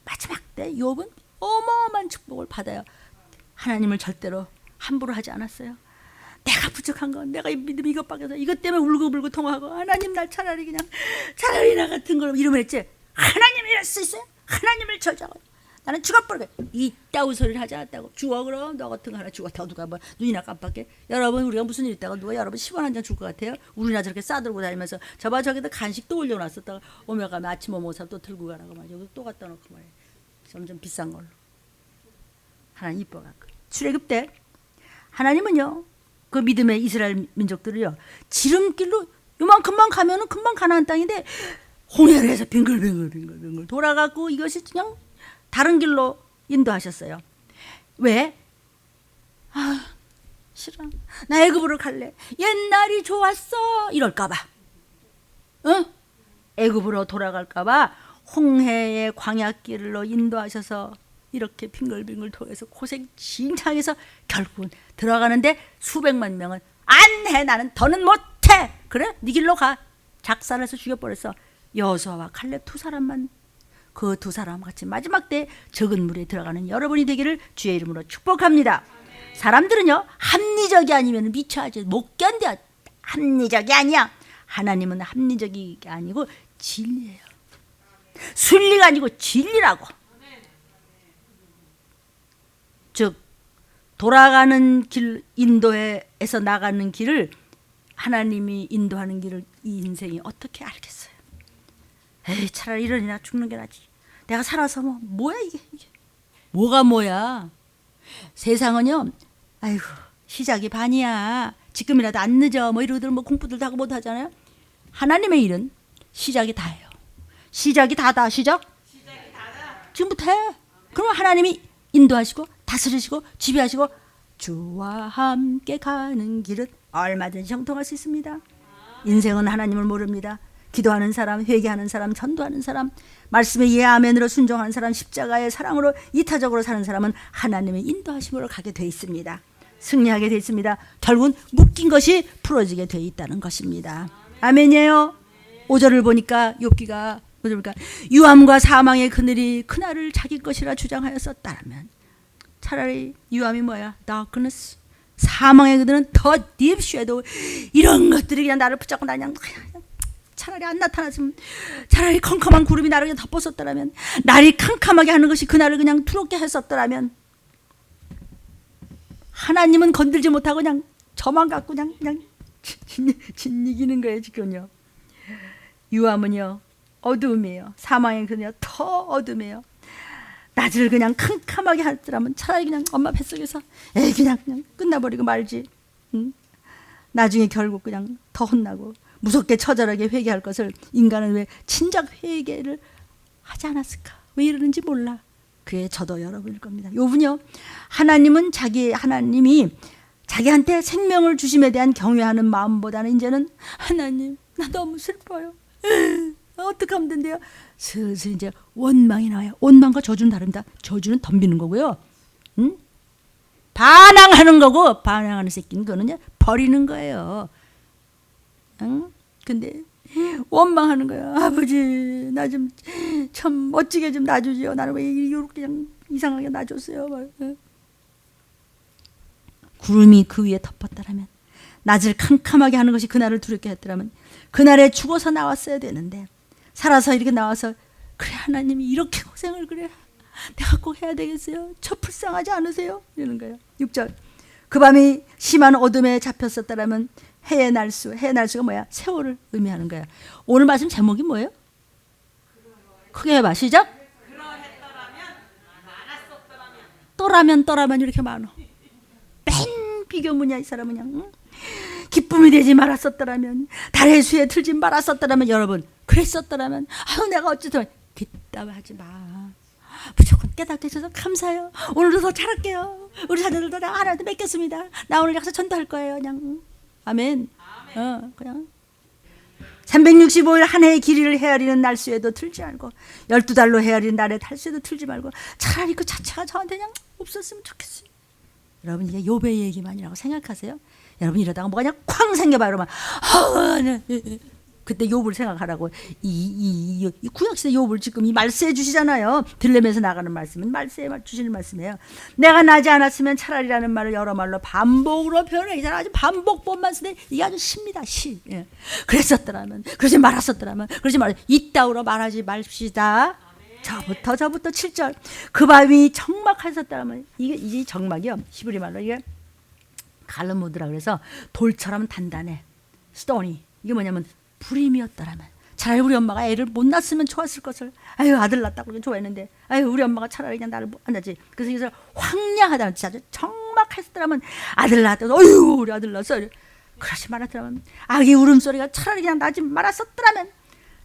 마지막 때 욥은 어마어마한 축복을 받아요. 하나님을 절대로 함부로 하지 않았어요. 내가 부족한 건, 내가 믿음 이것밖에 없어, 이것 때문에 울고불고 통하고, 하나님 날 차라리 나 같은 걸 이러면 했지, 하나님이 이럴 수 있어요? 하나님을 저주하고 나는 죽어버리게, 이따위 소리를 하지 않았다고. 죽어, 그럼 너 같은 거 하나 죽었다고 누가 뭐 눈이나 깜빡해. 여러분, 우리가 무슨 일 있다고 누가 여러분 10원 한 장 줄 것 같아요? 우리나 저렇게 싸들고 다니면서 저봐 저기다 간식도 올려놨었다가 오며 가면 아침 오모사 또 들고 가라고 말이야. 여기 또 갖다 놓고 말이야. 점점 비싼 걸로. 하나님 이뻐갖고. 출애굽 때 하나님은요, 그 믿음의 이스라엘 민족들을요, 지름길로 요만큼만 가면은 금방 가나안 땅인데 홍해를 해서 빙글빙글 돌아가고 이것이 그냥 다른 길로 인도하셨어요. 왜? 아, 싫어. 나 애굽으로 갈래. 옛날이 좋았어. 이럴까봐. 응? 애굽으로 돌아갈까봐 홍해의 광야길로 인도하셔서 이렇게 빙글빙글 돌아서 고생 진창해서 결국은 들어가는데 수백만 명은 안 해, 나는 더는 못해. 그래? 네 길로 가. 작살해서 죽여버렸어. 여호수아와 칼렙 두 사람만, 그 두 사람 같이 마지막 때 적은 물에 들어가는 여러분이 되기를 주의 이름으로 축복합니다. 사람들은요, 합리적이 아니면 미쳐하지 못 견뎌. 합리적이 아니야. 하나님은 합리적이 아니고 진리예요. 순리가 아니고 진리라고. 즉 돌아가는 길, 인도에서 나가는 길을 하나님이 인도하는 길을 이 인생이 어떻게 알겠어요? 에이, 차라리 이러니나 죽는 게 낫지. 내가 살아서 뭐야 이게 뭐가 뭐야. 세상은요, 아이고 시작이 반이야, 지금이라도 안 늦어, 뭐 이러들 뭐 공부들도 하고 못 하잖아요. 하나님의 일은 시작이 다예요. 시작이 다다. 시작이 다다. 지금부터 해. 그럼 하나님이 인도하시고 다스리시고 지배하시고 주와 함께 가는 길은 얼마든지 형통할 수 있습니다. 인생은 하나님을 모릅니다. 기도하는 사람, 회개하는 사람, 전도하는 사람, 말씀에 예 아멘으로 순종하는 사람, 십자가의 사랑으로 이타적으로 사는 사람은 하나님의 인도하심으로 가게 돼 있습니다. 승리하게 돼 있습니다. 결국은 묶인 것이 풀어지게 돼 있다는 것입니다. 아멘이에요. 5절을 보니까 욥기가 유암과 사망의 그늘이 그날을 자기 것이라 주장하였었다면, 차라리 유암이 뭐야? darkness, 사망의 그늘은 더 deep shadow, 이런 것들이 그냥 나를 붙잡고 그냥 차라리 안 나타났으면, 차라리 컴컴한 구름이 나를 그냥 덮었었더라면, 날이 캄캄하게 하는 것이 그날을 그냥 두렵게 했었더라면, 하나님은 건들지 못하고 그냥 저만 갖고 그냥 진이기는 거예요 지금요. 유암은요 어둠이에요. 사망의 그늘이 더 어둠이에요. 낮을 그냥 캄캄하게 하더라면 차라리 그냥 엄마 뱃속에서 그냥 끝나버리고 말지. 응? 나중에 결국 그냥 더 혼나고 무섭게 처절하게 회개할 것을 인간은 왜 진작 회개를 하지 않았을까? 왜 이러는지 몰라. 그게 저도 여러분일 겁니다. 욥은요, 하나님이 자기한테 생명을 주심에 대한 경외하는 마음보다는 이제는 하나님 나 너무 슬퍼요. 어떻게 하면 된대요? 슬슬 이제 원망이 나와요. 원망과 저주는 다릅니다. 저주는 덤비는 거고요. 응? 반항하는 거고, 반항하는 새끼는 그거는 버리는 거예요. 응? 근데 원망하는 거예요. 아버지 나 좀 참 멋지게 좀 놔주지요. 나는 왜 이렇게 그냥 이상하게 놔줬어요. 구름이 그 위에 덮었더라면, 낮을 캄캄하게 하는 것이 그날을 두렵게 했더라면, 그날에 죽어서 나왔어야 되는데 살아서 이렇게 나와서, 그래 하나님이 이렇게 고생을 그래 내가 꼭 해야 되겠어요? 저 불쌍하지 않으세요? 이러는 거예요. 6절, 그 밤이 심한 어둠에 잡혔었다라면 해의 날수가 뭐야? 세월을 의미하는 거야. 오늘 말씀 제목이 뭐예요? 크게 해봐. 시작. 떠라면 이렇게 많어. 맨 비교문이야 이 사람은. 그냥 응? 기쁨이 되지 말았었더라면, 달의 수에 틀지 말았었더라면, 여러분 그랬었더라면, 아유 내가 어쨌든 뒷담화하지 마. 무조건 깨닫게 해주셔서 감사해요. 오늘도 더 잘할게요. 우리 자녀들도 내가 하나님한테 맡겼습니다. 나 오늘 약속 전도할 거예요. 그냥 아멘. 그냥 365일 한 해의 길이를 헤아리는 날수에도 틀지 말고, 12달로 헤아리는 날의 달수에도 틀지 말고, 차라리 그 자체가 저한테 그냥 없었으면 좋겠어요. 여러분 이게 욥의 얘기만이라고 생각하세요? 여러분 이러다가 뭐가 그냥 쾅 생겨봐요. 그러면 그때 욥을 생각하라고. 이 구약시대 욥을 지금 이 말세해 주시잖아요. 들레면서 나가는 말씀은 말세해 주시는 말씀이에요. 내가 나지 않았으면 차라리라는 말을 여러 말로 반복으로 표현해. 아주 반복법만 쓰네. 이게 아주 시입니다. 시. 예. 그랬었더라면, 그러지 말았었더라면, 그러지 말. 이따위로 말하지 맙시다. 저부터 7절. 그 밤이 적막하였었더라면, 이게 적막이요. 히브리 말로 이게 갈르무드라 그래서 돌처럼 단단해. 스토니. 이게 뭐냐면 불임이었더라면, 차라리 우리 엄마가 애를 못 낳았으면 좋았을 것을. 아유, 아들 낳았다고 좋아했는데, 아유, 우리 엄마가 차라리 그냥 나를 안 낳지. 그래서 이것을 황량하다는, 진짜 적막했더라면, 아들 낳았다고, 어휴, 우리 아들 낳았어. 그러지 말았더라면, 아기 울음소리가 차라리 그냥 나지 말았었더라면,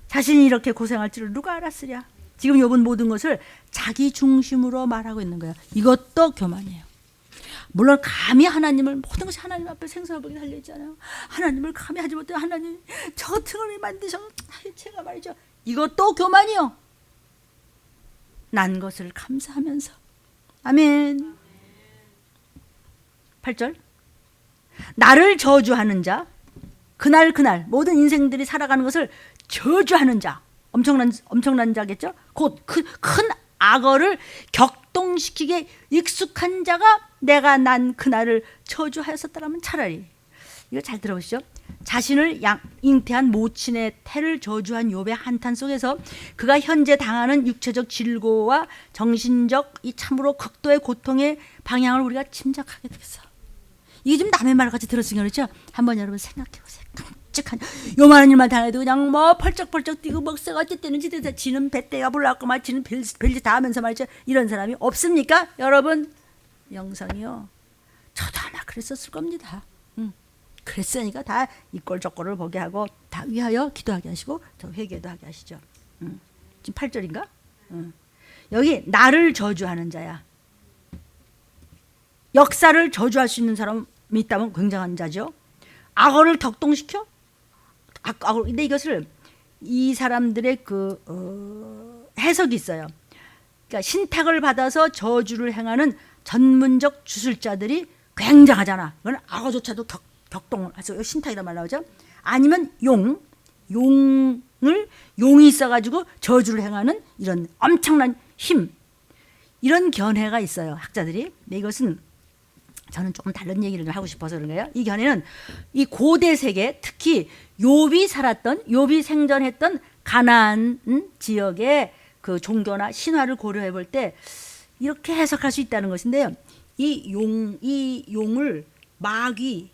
자신이 이렇게 고생할 줄을 누가 알았으랴. 지금 욥은 모든 것을 자기 중심으로 말하고 있는 거예요. 이것도 교만이에요. 물론 감히 하나님을, 모든 것이 하나님 앞에 생사하게 달려있잖아요. 하나님을 감히 하지 못해. 하나님 저 등을 만드셔. 제가 말이죠. 이것도 교만이요. 난 것을 감사하면서. 아멘. 8절. 나를 저주하는 자, 그날 모든 인생들이 살아가는 것을 저주하는 자, 엄청난 자겠죠. 곧 큰 악어를 격동시키게 익숙한 자가 내가 난 그날을 저주하였었더라면 차라리. 이거 잘 들어보시죠. 자신을 잉태한 모친의 태를 저주한 욥의 한탄 속에서 그가 현재 당하는 육체적 질고와 정신적 이 참으로 극도의 고통의 방향을 우리가 짐작하게 되겠어. 이게 좀 남의 말 같이 들었으니까 그렇죠. 한번 여러분 생각해 보세요. 끔찍한 요만한 일만 당해도 그냥 뭐 펄쩍펄쩍 뛰고 먹새가 어쨌든 지는 배때가 불났고 막 지는 별짓 다 하면서 말이죠. 이런 사람이 없습니까? 여러분 영상이요. 저도 아마 그랬었을 겁니다. 그랬으니까 다 이 꼴 저 꼴을 보게 하고 다 위하여 기도하게 하시고 저 회개도 하게 하시죠. 지금 8절인가? 여기 나를 저주하는 자야. 역사를 저주할 수 있는 사람이 있다면 굉장한 자죠. 악어를 격동시켜? 근데 이것을 이 사람들의 해석이 있어요. 그러니까 신탁을 받아서 저주를 행하는 전문적 주술자들이 굉장하잖아. 그건 악어조차도 격동을 해서 신탁이란 말 나오죠. 아니면 용이 있어가지고 저주를 행하는 이런 엄청난 힘, 이런 견해가 있어요. 학자들이. 근데 이것은 저는 조금 다른 얘기를 하고 싶어서 그런 거예요. 이 견해는 이 고대 세계, 특히 욥이 생전했던 가나안 지역의 그 종교나 신화를 고려해 볼 때 이렇게 해석할 수 있다는 것인데요. 이 용을 마귀로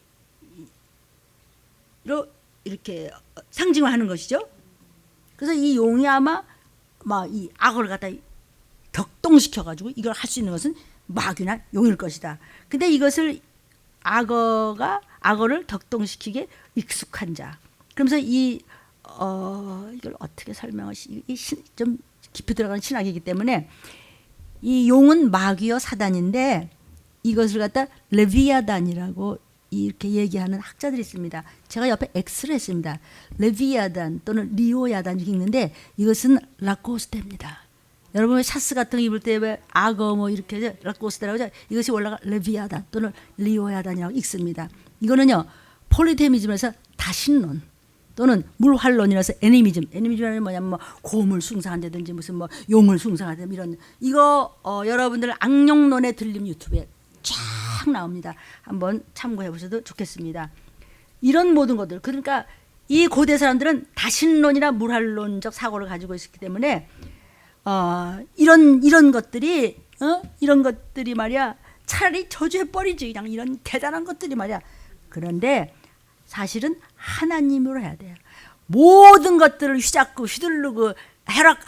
이렇게 상징화하는 것이죠. 그래서 이 용이 아마 막 이 악어를 갖다 격동시켜 가지고 이걸 할 수 있는 것은 마귀나 용일 것이다. 근데 이것을 악어를 격동시키게 익숙한 자. 그러면서 이걸 어떻게 좀 깊이 들어가는 신학이기 때문에 이 용은 마귀요 사단인데 이것을 갖다 레비아단이라고 이렇게 얘기하는 학자들이 있습니다. 제가 옆에 X를 했습니다. 레비아단 또는 리오야단 이렇게 읽는데 이것은 라코스테입니다. 여러분 샤스 같은 거 입을 때 왜 악어 뭐 이렇게 라코스테라고 하죠. 이것이 원래가 레비아단 또는 리오야단이라고 읽습니다. 이거는요 폴리테미즘에서 다신론 또는 물활론이라서 애니미즘은 뭐냐면 뭐 곰을 숭상한다든지 무슨 뭐 용을 숭상한다든지 이런 이거 여러분들 악령론에 들림 유튜브에 쫙 나옵니다. 한번 참고해 보셔도 좋겠습니다. 이런 모든 것들, 그러니까 이 고대 사람들은 다신론이나 물활론적 사고를 가지고 있었기 때문에 이런 것들이 말이야 차라리 저주해 버리지. 그냥 이런 대단한 것들이 말이야. 그런데 사실은 하나님으로 해야 돼요. 모든 것들을 휘잡고 휘두르고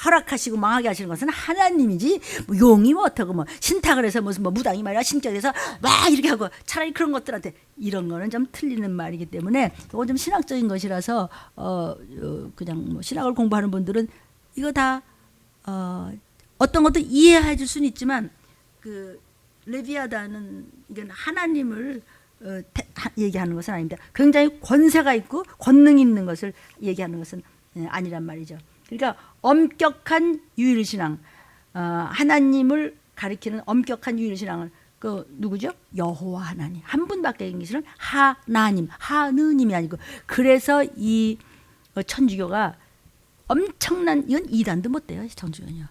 허락하시고 망하게 하시는 것은 하나님이지 뭐 용이 뭐 어떻고 뭐 신탁을 해서 무슨 뭐 무당이 말이야 신격에서 막 이렇게 하고 차라리 그런 것들한테 이런 거는 좀 틀리는 말이기 때문에 이건 좀 신학적인 것이라서 그냥 뭐 신학을 공부하는 분들은 이거 다 어떤 것도 이해해 줄 수는 있지만 그 레비아다는 이건 하나님을 얘기하는 것은 아닙니다. 굉장히 권세가 있고 권능이 있는 것을 얘기하는 것은 아니란 말이죠. 그러니까 엄격한 유일신앙, 하나님을 가리키는 엄격한 유일신앙을 그 누구죠? 여호와 하나님. 한 분밖에 계시는 하나님, 하느님이 아니고. 그래서 이 천주교가 엄청난, 이건 이단도 못 돼요. 천주교는요.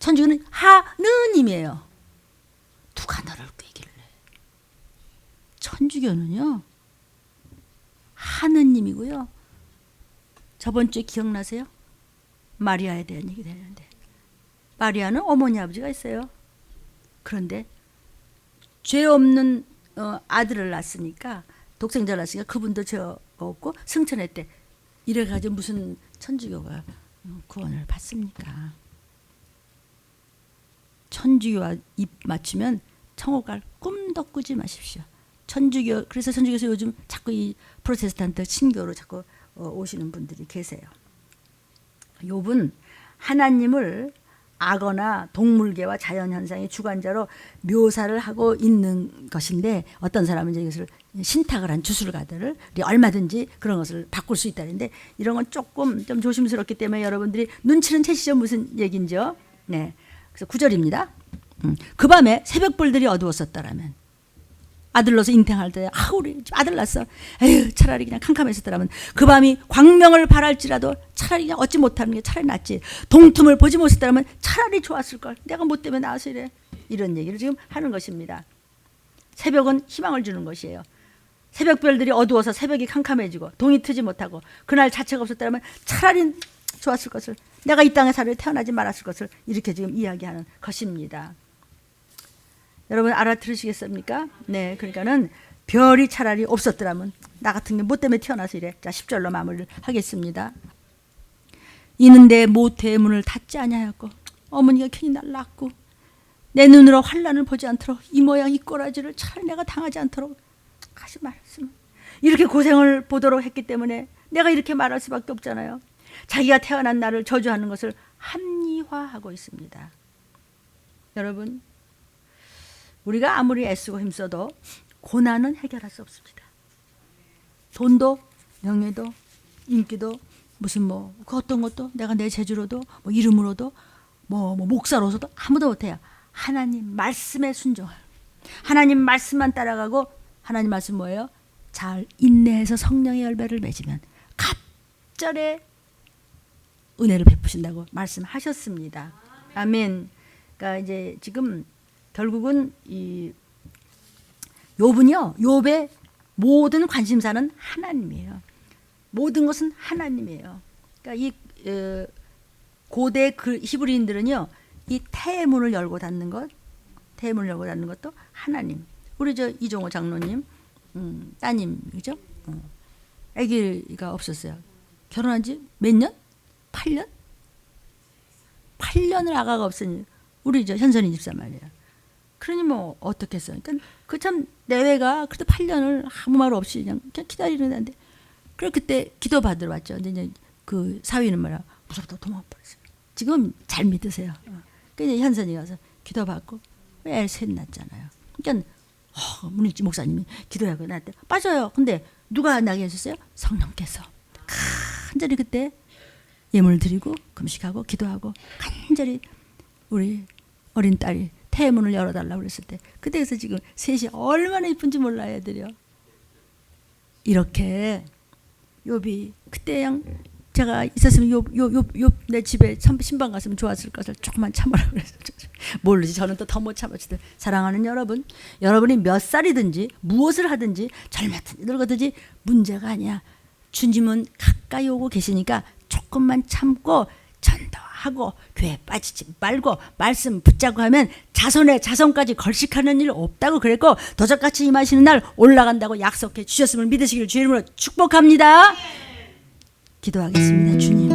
천주교는 하느님이에요. 누가 너를 꿰길래. 천주교는요 하느님이고요. 저번 주에 기억나세요? 마리아에 대한 얘기 되는데, 마리아는 어머니 아버지가 있어요. 그런데 죄 없는 아들을 낳았으니까, 독생자를 낳았으니까 그분도 죄가 없고 승천했대. 이래가지고 무슨 천주교가 구원을 받습니까? 천주교와 입 맞추면 천국 갈 꿈도 꾸지 마십시오. 천주교, 그래서 천주교에서 요즘 자꾸 이 프로테스탄트 신교로 자꾸 오시는 분들이 계세요. 욥은 하나님을 악어나 동물계와 자연현상의 주관자로 묘사를 하고 있는 것인데, 어떤 사람은 이제 이것을 신탁을 한 주술가들을 얼마든지 그런 것을 바꿀 수 있다는데, 이런 건 조금 좀 조심스럽기 때문에 여러분들이 눈치는 채시죠. 무슨 얘기인지요? 네. 그래서 9절입니다. 그 밤에 새벽불들이 어두웠었다라면, 아들 낳아서 인탱할 때, 우리 아들 낳았어. 에휴, 차라리 그냥 캄캄했었더라면, 그 밤이 광명을 바랄지라도 차라리 그냥 얻지 못하는 게 차라리 낫지. 동틈을 보지 못했다면 차라리 좋았을 걸. 내가 뭐 때문에 나와서 이래. 이런 얘기를 지금 하는 것입니다. 새벽은 희망을 주는 것이에요. 새벽별들이 어두워서 새벽이 캄캄해지고 동이 트지 못하고 그날 자체가 없었다면 차라리 좋았을 것을, 내가 이 땅에 태어나지 말았을 것을, 이렇게 지금 이야기하는 것입니다. 여러분 알아들으시겠습니까? 네, 그러니까는 별이 차라리 없었더라면 나 같은 게 뭐 때문에 태어나서 이래. 자, 10절로 마무리를 하겠습니다. 이는 내 모태의 문을 닫지 아니하였고 어머니가 괜히 날 낳고 내 눈으로 환난을 보지 않도록 이 모양 이 꼬라지를 차라리 내가 당하지 않도록 하지 말았으면. 이렇게 고생을 보도록 했기 때문에 내가 이렇게 말할 수밖에 없잖아요. 자기가 태어난 나를 저주하는 것을 합리화하고 있습니다. 여러분, 우리가 아무리 애쓰고 힘써도 고난은 해결할 수 없습니다. 돈도 명예도 인기도 무슨 그 어떤 것도 내가 내 재주로도 이름으로도 목사로서도 아무도 못해요. 하나님 말씀에 순종할, 하나님 말씀만 따라가고, 하나님 말씀 뭐예요? 잘 인내해서 성령의 열매를 맺으면 갑절에 은혜를 베푸신다고 말씀하셨습니다. 아멘. 그러니까 이제 지금 결국은 이 욥은요, 욥의 모든 관심사는 하나님이에요. 모든 것은 하나님이에요. 그러니까 이 고대 히브리인들은요, 이 태문을 열고 닫는 것, 태문을 열고 닫는 것도 하나님. 우리 이종호 장로님 따님, 그죠? 아기가 없었어요. 결혼한 지 몇 년? 8년? 8년을 아가가 없으니 우리 현선이 집사 말이에요. 그러니 어떻겠어요? 그러니까 그 참 내외가 그래도 8년을 아무 말 없이 그냥 기다리는 애인데, 그래 그때 기도 받으러 왔죠. 근데 이제 그 사위는 말이야, 무섭다 도망버렸어요. 지금 잘 믿으세요. 그러니까 현선이 가서 기도 받고 애 셋 낳았잖아요. 그러니까 문일지 목사님이 기도하고 나한테 빠져요. 근데 누가 나게 해줬어요? 성령께서 간절히 그때 예물 드리고 금식하고 기도하고 간절히 우리 어린 딸이 태문을 열어달라고 그랬을 때, 그때에서 지금 셋이 얼마나 이쁜지 몰라요, 애들이요. 이렇게 욥이 그때 그냥 제가 있었으면 욥 내 집에 신방 갔으면 좋았을 것을 조금만 참으라고 그래서 모르지. 저는 또 더 못 참았지. 사랑하는 여러분, 여러분이 몇 살이든지 무엇을 하든지 젊었든지 늙었든지 문제가 아니야. 주님은 가까이 오고 계시니까 조금만 참고 전도하고 교회 빠지지 말고 말씀 붙잡고 하면 자손에 자손까지 걸식하는 일 없다고 그랬고, 도적같이 임하시는 날 올라간다고 약속해 주셨음을 믿으시기를 주의 이름으로 축복합니다. 기도하겠습니다. 주님,